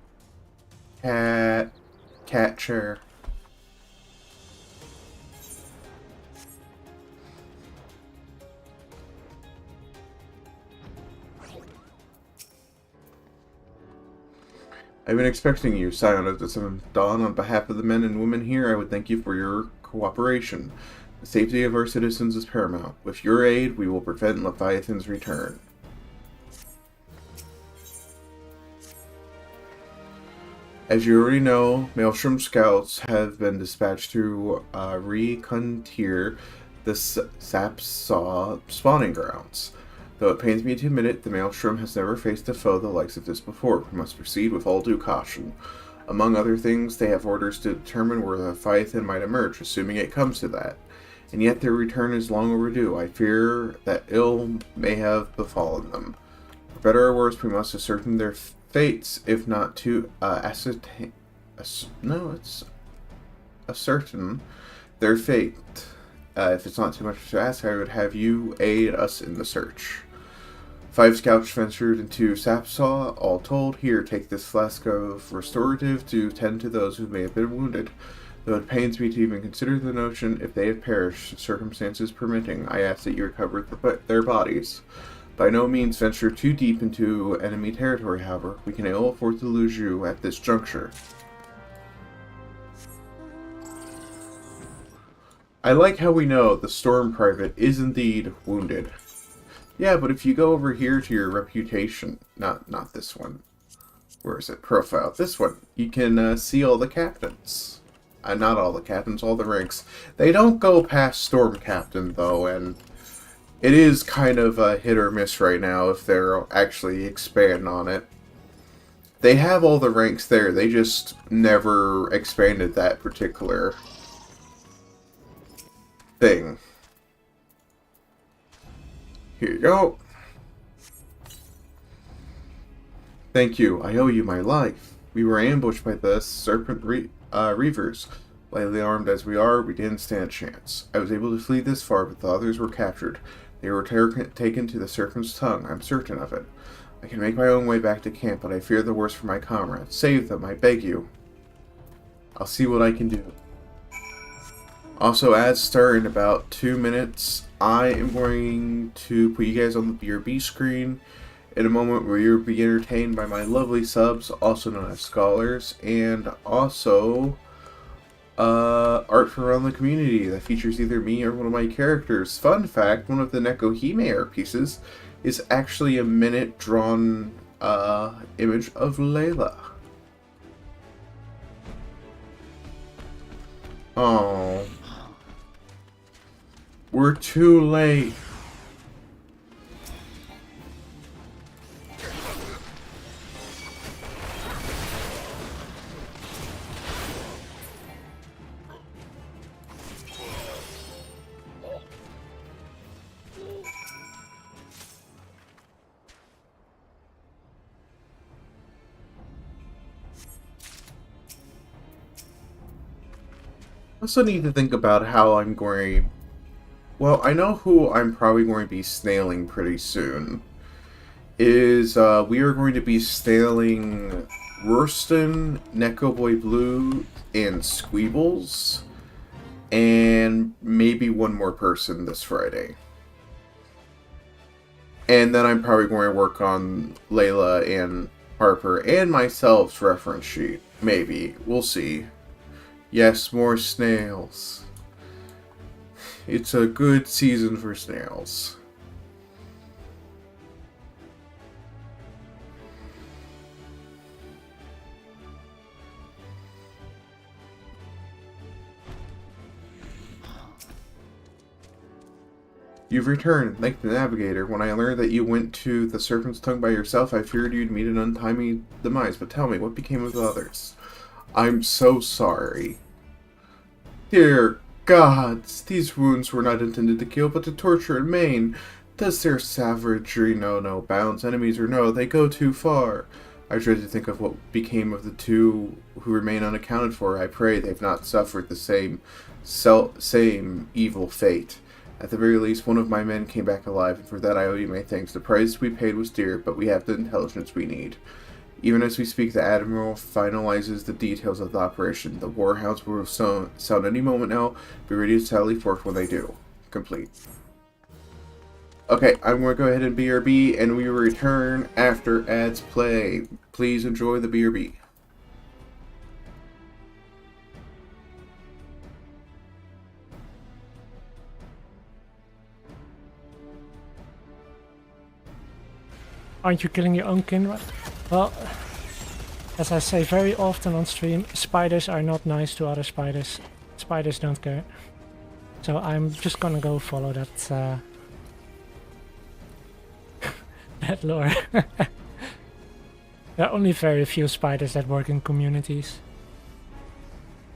Cat. Cat chair. I've been expecting you, Scion of the Seventh Dawn. On behalf of the men and women here, I would thank you for your cooperation. The safety of our citizens is paramount. With your aid, we will prevent Leviathan's return. As you already know, Maelstrom scouts have been dispatched to reconnoiter the Sapsaw spawning grounds. Though it pains me to admit it, the Maelstrom has never faced a foe the likes of this before. We must proceed with all due caution. Among other things, they have orders to determine where the Leviathan might emerge, assuming it comes to that. And yet their return is long overdue. I fear that ill may have befallen them. For better or worse, we must ascertain their fates, if not to ascertain their fate. If it's not too much to ask, I would have you aid us in the search. 5 scouts ventured into Sapsaw. All told, here, take this flask of restorative to tend to those who may have been wounded. Though it pains me to even consider the notion, if they have perished, circumstances permitting, I ask that you recover their bodies. By no means venture too deep into enemy territory, however. We can ill afford to lose you at this juncture. I like how we know the Storm Private is indeed wounded. Yeah, but if you go over here to your reputation, not this one. Where is it? Profile. This one. You can see all the captains. Not all the captains, all the ranks. They don't go past Storm Captain, though, and it is kind of a hit or miss right now if they're actually expand on it. They have all the ranks there, they just never expanded that particular thing. Here you go. Thank you. I owe you my life. We were ambushed by the Serpent Reavers. Lightly armed as we are, we didn't stand a chance. I was able to flee this far, but the others were captured. They were taken to the Serpent's Tongue. I'm certain of it. I can make my own way back to camp, but I fear the worst for my comrades. Save them, I beg you. I'll see what I can do. Also, as start in about 2 minutes, I am going to put you guys on the BRB screen in a moment where you'll be entertained by my lovely subs, also known as scholars, and also art from around the community that features either me or one of my characters. Fun fact, one of the Nekohime art pieces is actually a minute drawn image of Layla. Oh. We're too late. I also need to think about how I'm going. Well, I know who I'm probably going to be snailing pretty soon. We are going to be snailing Rorston, Neko Boy Blue, and Squeebles, and maybe one more person this Friday. And then I'm probably going to work on Layla and Harper and myself's reference sheet. Maybe. We'll see. Yes, more snails. It's a good season for snails. You've returned, thank the Navigator. When I learned that you went to the Serpent's Tongue by yourself, I feared you'd meet an untimely demise. But tell me, what became of the others? I'm so sorry. Dear gods, these wounds were not intended to kill, but to torture and maim. Does their savagery know no bounds? Enemies or no, they go too far. I dread to think of what became of the two who remain unaccounted for. I pray they've not suffered the same evil fate. At the very least, one of my men came back alive, and for that I owe you my thanks. The price we paid was dear, but we have the intelligence we need. Even as we speak, the Admiral finalizes the details of the operation. The warhounds will sound any moment now. Be ready to sally forth when they do. Complete. Okay, I'm going to go ahead and BRB, and we will return after ads play. Please enjoy the BRB. Aren't you killing your own kindred? Well, as I say very often on stream, spiders are not nice to other spiders. Spiders don't care. So I'm just gonna go follow that that lore. There are only very few spiders that work in communities.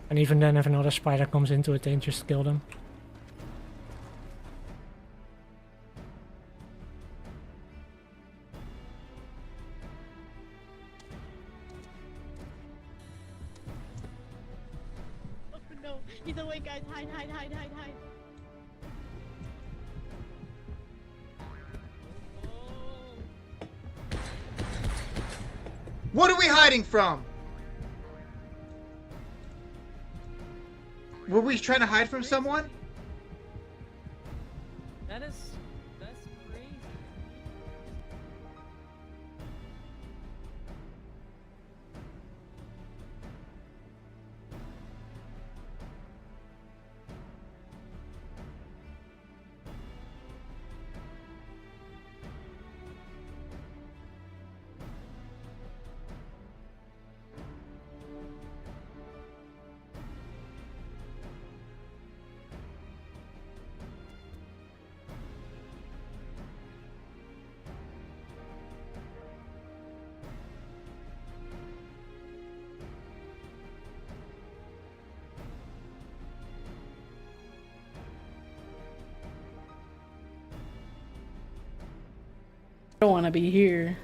And even then, if another spider comes into it, they just kill them. No, he's awake, guys. Hide, hide, hide, hide, hide. What are we hiding from? Were we trying to hide from someone? That's crazy. I don't want to be here.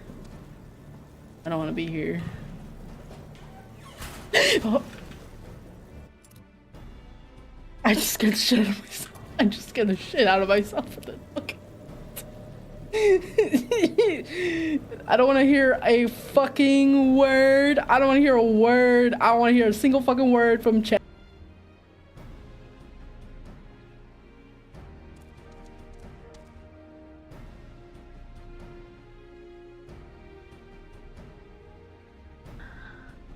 I don't want to be here. Oh. I just scared the shit out of myself. I just scared the shit out of myself with it. Okay. I don't want to hear a fucking word. I don't want to hear a word. I don't want to hear a single fucking word from chat.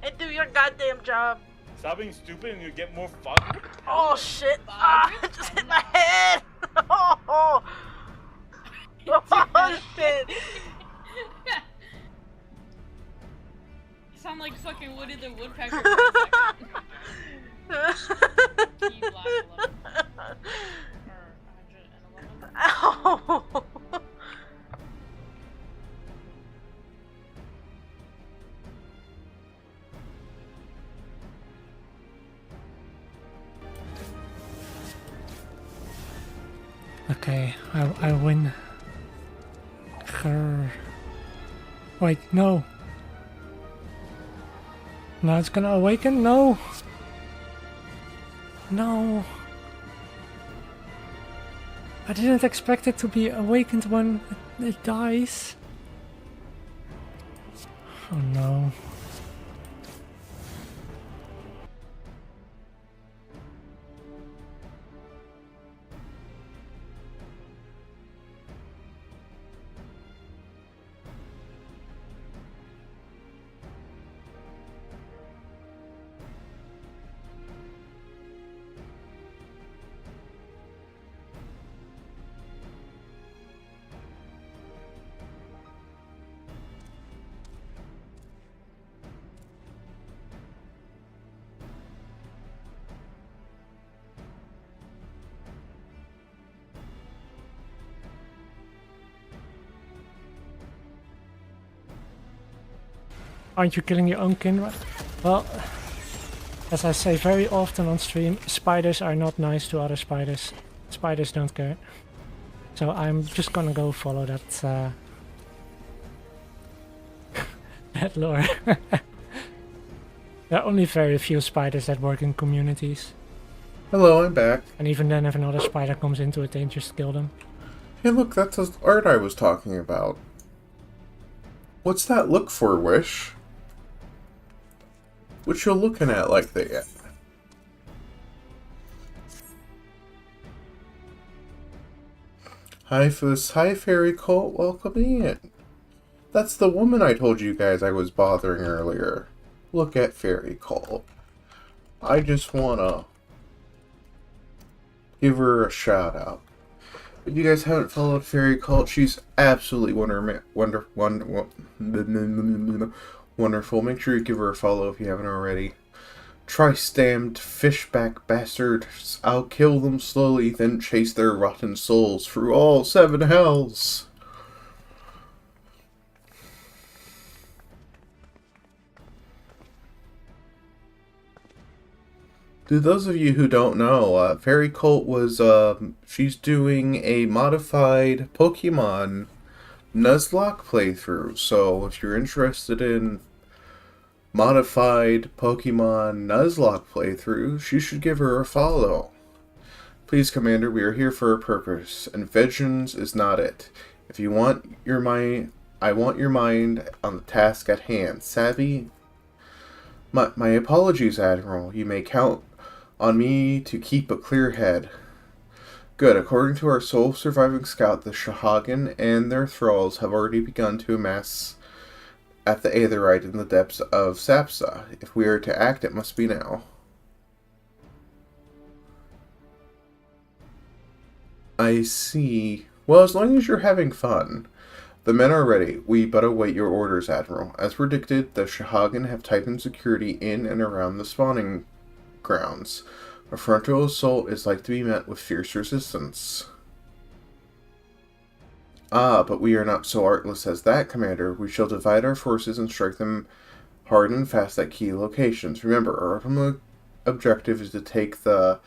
And do your goddamn job. Stop being stupid and you get more fucked. Oh shit! Ah, I just hit my head! Oh, oh shit! You sound like fucking Woody the Woodpecker for a second. Key block 11. Or 111. Ow! Okay, I win. Grr. Wait, no. Now it's gonna awaken? No! No! I didn't expect it to be awakened when it dies. Oh no. Aren't you killing your own kindred? Well, as I say very often on stream, spiders are not nice to other spiders. Spiders don't care. So I'm just gonna go follow that Bad lore. There are only very few spiders that work in communities. Hello, I'm back. And even then, if another spider comes into it, they just kill them. Hey, look, that's the art I was talking about. What's that look for, Wish? What you looking at like that? Hi, Fuss. Hi, Fairy Cult. Welcome in. That's the woman I told you guys I was bothering earlier. Look at Fairy Cult. I just wanna give her a shout out. If you guys haven't followed Fairy Cult, she's absolutely wonderful. Make sure you give her a follow if you haven't already. Tri-stammed fishback bastards. I'll kill them slowly, then chase their rotten souls through all 7 hells. To those of you who don't know, Fairy Cult was, she's doing a modified Pokemon Nuzlocke playthrough. So if you're interested in modified Pokemon Nuzlocke playthrough, you should give her a follow. Please, Commander, we are here for a purpose, and vengeance is not it. If you want your mind, I want your mind on the task at hand. Savvy? My apologies, Admiral. You may count on me to keep a clear head. Good. According to our sole surviving scout, the Shahagan and their thralls have already begun to amass at the Aetherite in the depths of Sapsa. If we are to act, it must be now. I see. Well, as long as you're having fun. The men are ready. We but await your orders, Admiral. As predicted, the Shahagan have tightened security in and around the spawning grounds. A frontal assault is like to be met with fierce resistance. Ah, but we are not so artless as that, Commander. We shall divide our forces and strike them hard and fast at key locations. Remember, our ultimate objective is to take the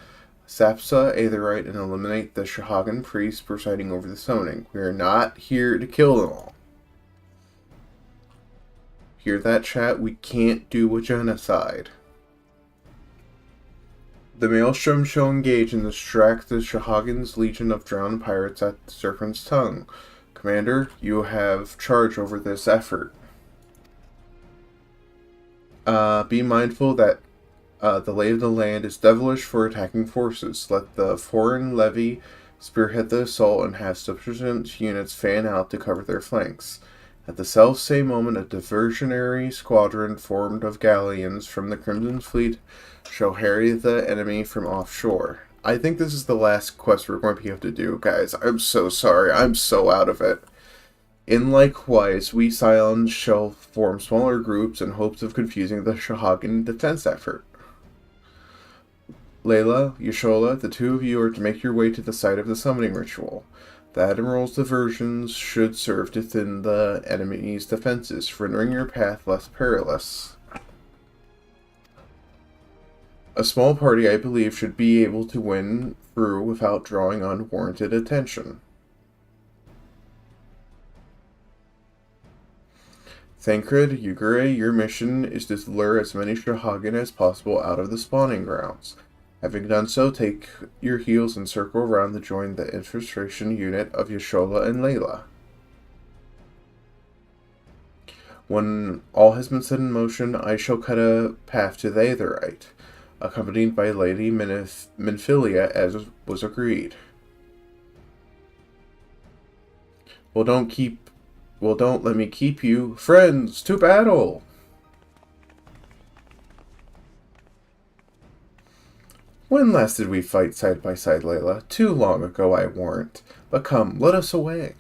Sapsa Aetherite and eliminate the Shahagan priests presiding over the summoning. We are not here to kill them all. Hear that, chat? We can't do a genocide. The Maelstrom shall engage and distract the Shahagan's legion of drowned pirates at the Serpent's Tongue. Commander, you have charge over this effort. Be mindful that the lay of the land is devilish for attacking forces. Let the foreign levy spearhead the assault and have sufficient units fan out to cover their flanks. At the self-same moment, a diversionary squadron formed of galleons from the Crimson Fleet shall harry the enemy from offshore. I think this is the last quest we're going to be able to do, guys. I'm so sorry. I'm so out of it. In likewise, we Scions shall form smaller groups in hopes of confusing the Shahagan defense effort. Layla, Yashola, the two of you are to make your way to the site of the summoning ritual. The Admiral's diversions should serve to thin the enemy's defenses, rendering your path less perilous. A small party, I believe, should be able to win through without drawing unwarranted attention. Thancred, Yugure, your mission is to lure as many Shahagan as possible out of the spawning grounds. Having done so, take your heels and circle around to join the infiltration unit of Yashola and Layla. When all has been set in motion, I shall cut a path to the Aetherite, accompanied by Lady Minfilia as was agreed. Well, don't let me keep you. Friends, to battle! When last did we fight side by side, Layla? Too long ago, I warrant. But come, let us away.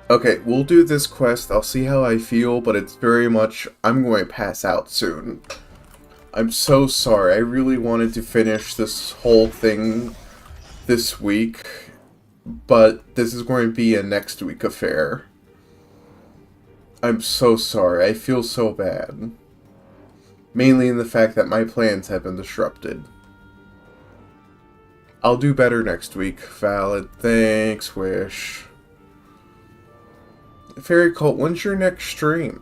Okay, we'll do this quest. I'll see how I feel, but it's very much... I'm going to pass out soon. I'm so sorry. I really wanted to finish this whole thing this week, but this is going to be a next week affair. I'm so sorry. I feel so bad. Mainly in the fact that my plans have been disrupted. I'll do better next week. Valid. Thanks, Wish. Fairy Cult, when's your next stream?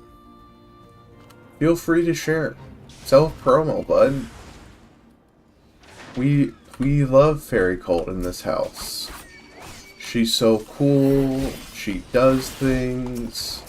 Feel free to share. Self-promo, bud. We love Fairy Cult in this house. She's so cool. She does things.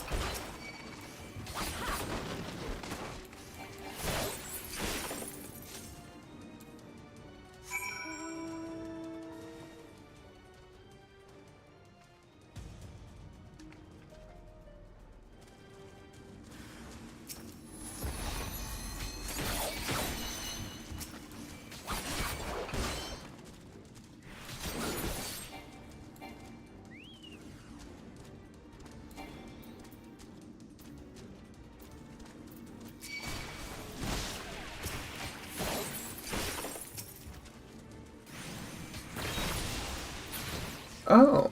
Oh,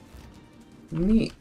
neat.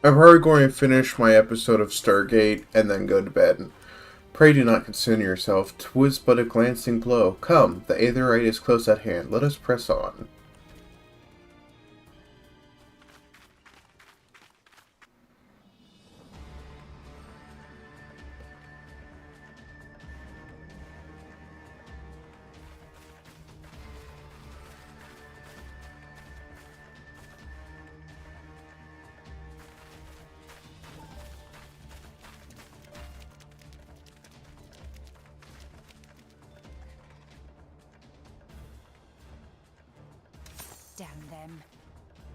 I'm probably going to finish my episode of Stargate and then go to bed. Pray do not consume yourself. 'Twas but a glancing blow. Come, the Aetherite is close at hand. Let us press on. Damn them.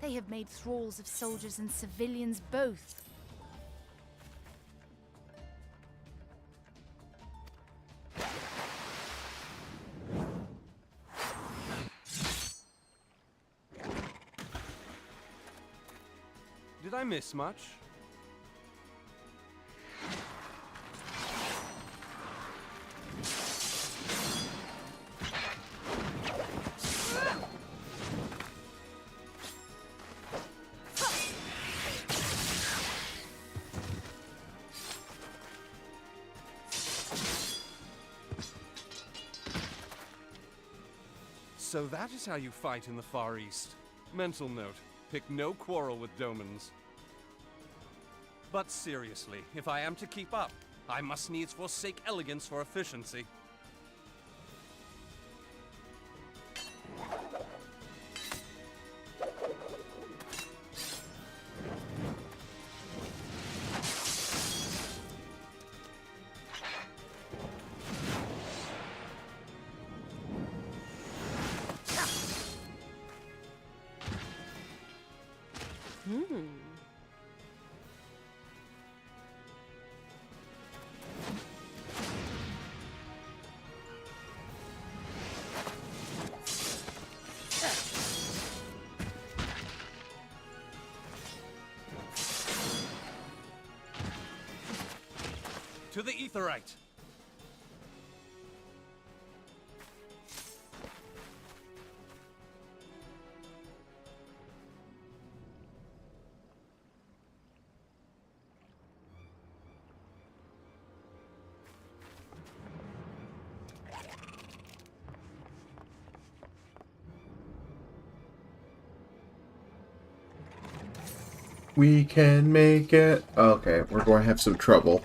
They have made thralls of soldiers and civilians both. Did I miss much? So that is how you fight in the Far East. Mental note, pick no quarrel with Domans. But seriously, if I am to keep up, I must needs forsake elegance for efficiency. To the Aetherite! We can make it. Okay, we're going to have some trouble.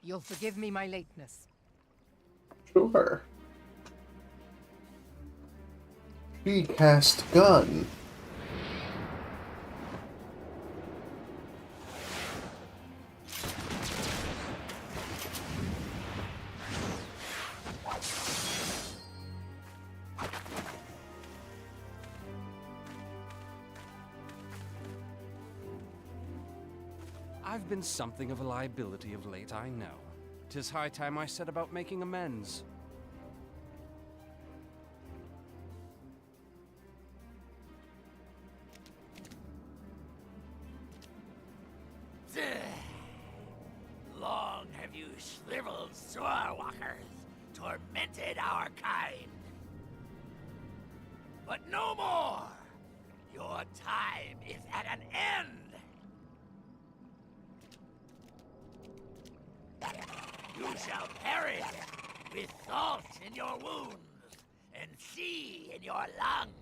You'll forgive me my lateness. Sure. She cast gun. I've been something of a liability of late, I know. 'Tis high time I set about making amends. Long have you shriveled Soarwalkers tormented our kind. But no more! Your time is at an end! You shall perish with salt in your wounds and sea in your lungs.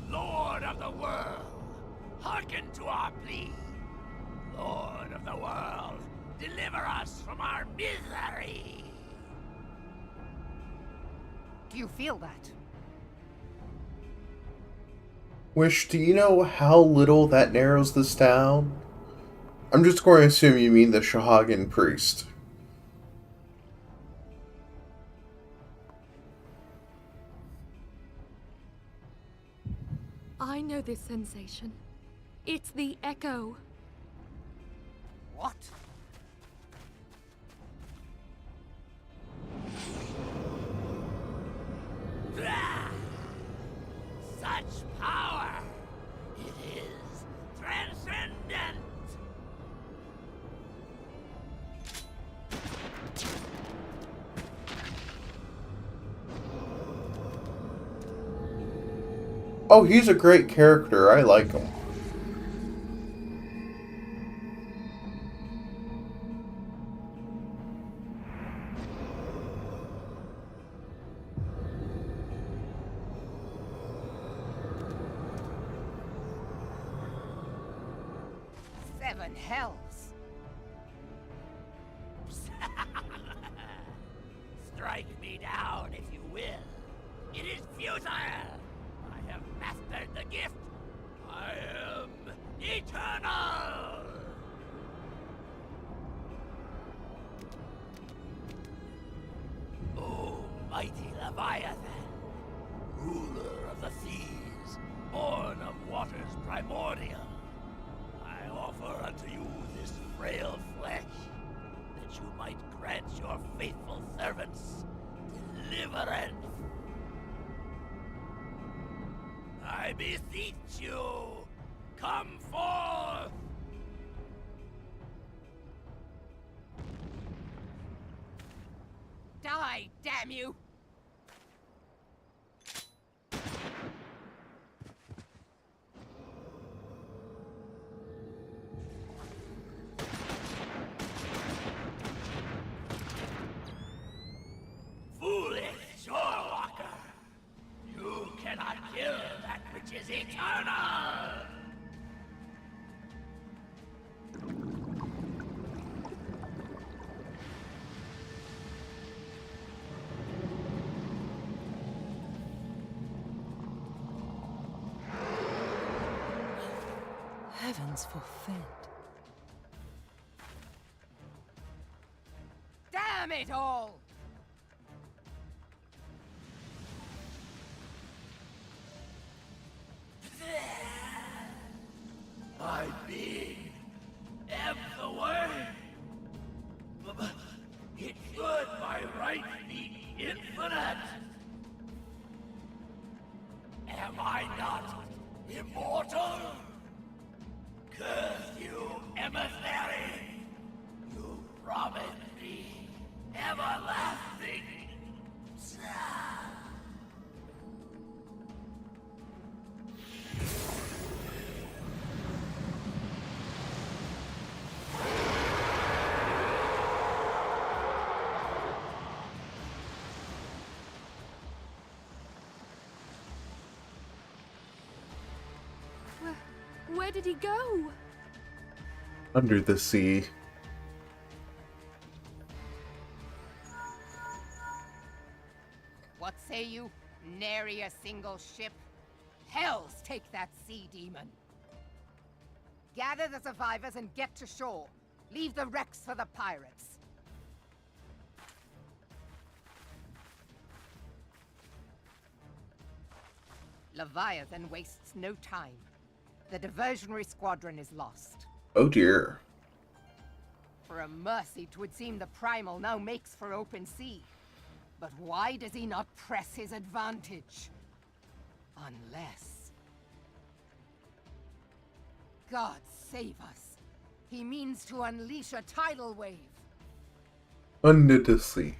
Lord of the world, hearken to our plea. Lord of the world, deliver us from our misery. Do you feel that? Wish, do you know how little that narrows this down? I'm just going to assume you mean the Shahagan priest. I know this sensation. It's the echo. What? Such power! It is transcendent! Oh, he's a great character. I like him. Seven hells. Strike me down if you will. It is futile! I have mastered the gift. I am eternal! O mighty Leviathan, ruler of the seas, born of waters primordial, I offer unto you this frail flesh, that you might grant your faithful servants deliverance. I beseech you, come forth! Die, damn you! Foolish shorewalker! You cannot kill that which is eternal! Heavens forfend. Damn it all! My being ebbs away. It should by right be infinite. Am I not immortal? Curse you, emissary! You promised me everlasting. Where did he go? Under the sea. What say you? Nary a single ship? Hells take that sea demon! Gather the survivors and get to shore. Leave the wrecks for the pirates. Leviathan wastes no time. The diversionary squadron is lost. Oh dear. For a mercy, 'twould seem the Primal now makes for open sea. But why does he not press his advantage? Unless... God save us. He means to unleash a tidal wave. Undoubtedly.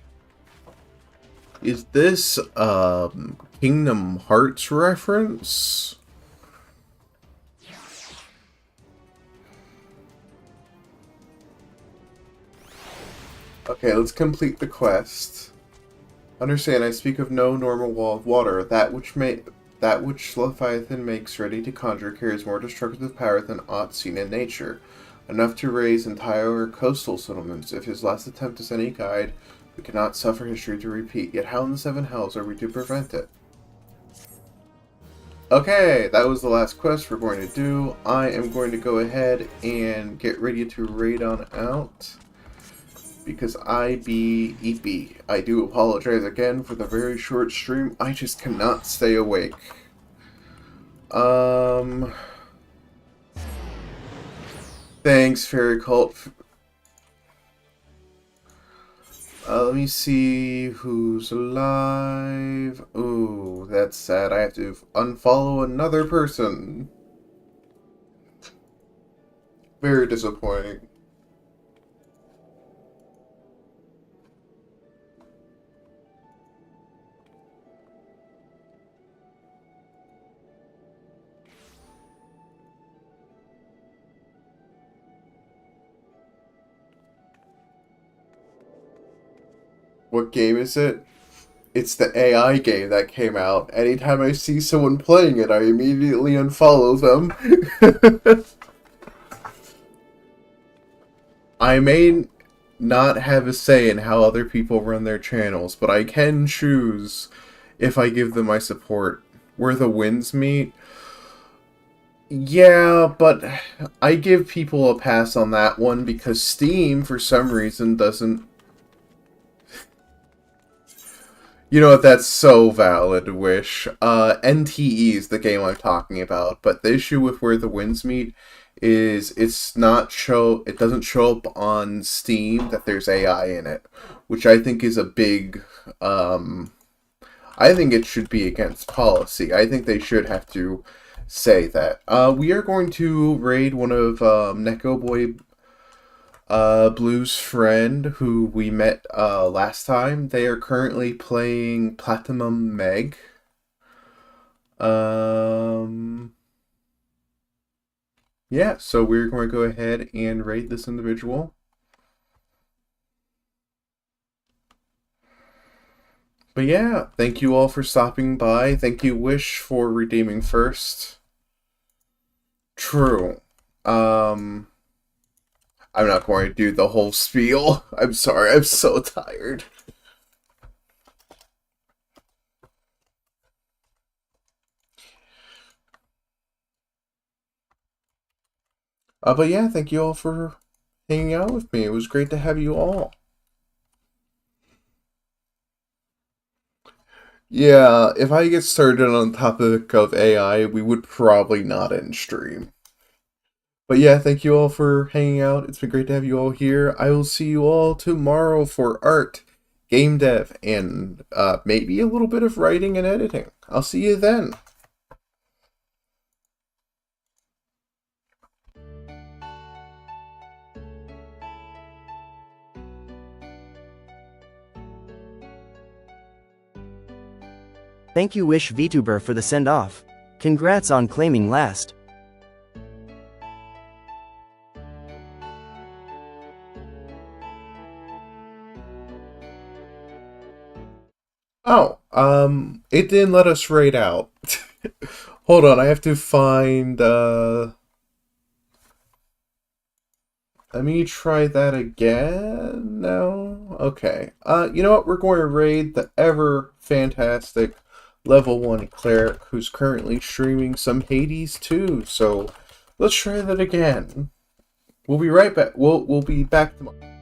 Is this, Kingdom Hearts reference? Okay, let's complete the quest. Understand, I speak of no normal wall of water. That which Leviathan makes ready to conjure carries more destructive power than aught seen in nature. Enough to raise entire coastal settlements. If his last attempt is any guide, we cannot suffer history to repeat. Yet how in the seven hells are we to prevent it? Okay, that was the last quest we're going to do. I am going to go ahead and get ready to raid on out, because I be eepy. I do apologize again for the very short stream. I just cannot stay awake. Thanks, Fairy Cult. Let me see who's alive. Ooh, that's sad. I have to unfollow another person. Very disappointing. What game is it? It's the AI game that came out. Anytime I see someone playing it, I immediately unfollow them. I may not have a say in how other people run their channels, but I can choose if I give them my support. Where the winds meet? Yeah, but I give people a pass on that one because Steam, for some reason, doesn't... You know what, that's so valid, Wish. NTE is the game I'm talking about, but the issue with Where the Winds Meet is it doesn't show up on Steam that there's AI in it, which I think is a big, I think it should be against policy. I think they should have to say that. We are going to raid one of Neko Boy Blue's friend who we met last time. They are currently playing Platinum Meg. Yeah, so we're going to go ahead and raid this individual. But yeah, thank you all for stopping by. Thank you, Wish, for redeeming first. True. I'm not going to do the whole spiel. I'm sorry, I'm so tired. But yeah, thank you all for hanging out with me. It was great to have you all. Yeah, if I get started on the topic of AI, we would probably not end stream. But yeah, thank you all for hanging out. It's been great to have you all here. I will see you all tomorrow for art, game dev, and maybe a little bit of writing and editing. I'll see you then. Thank you Wish Vtuber for the send-off. Congrats on claiming last. Oh, it didn't let us raid out. Hold on, I have to find, let me try that again? No? Okay. You know what? We're going to raid the ever fantastic level 1 cleric who's currently streaming some Hades 2. So, let's try that again. We'll be right back. We'll be back tomorrow.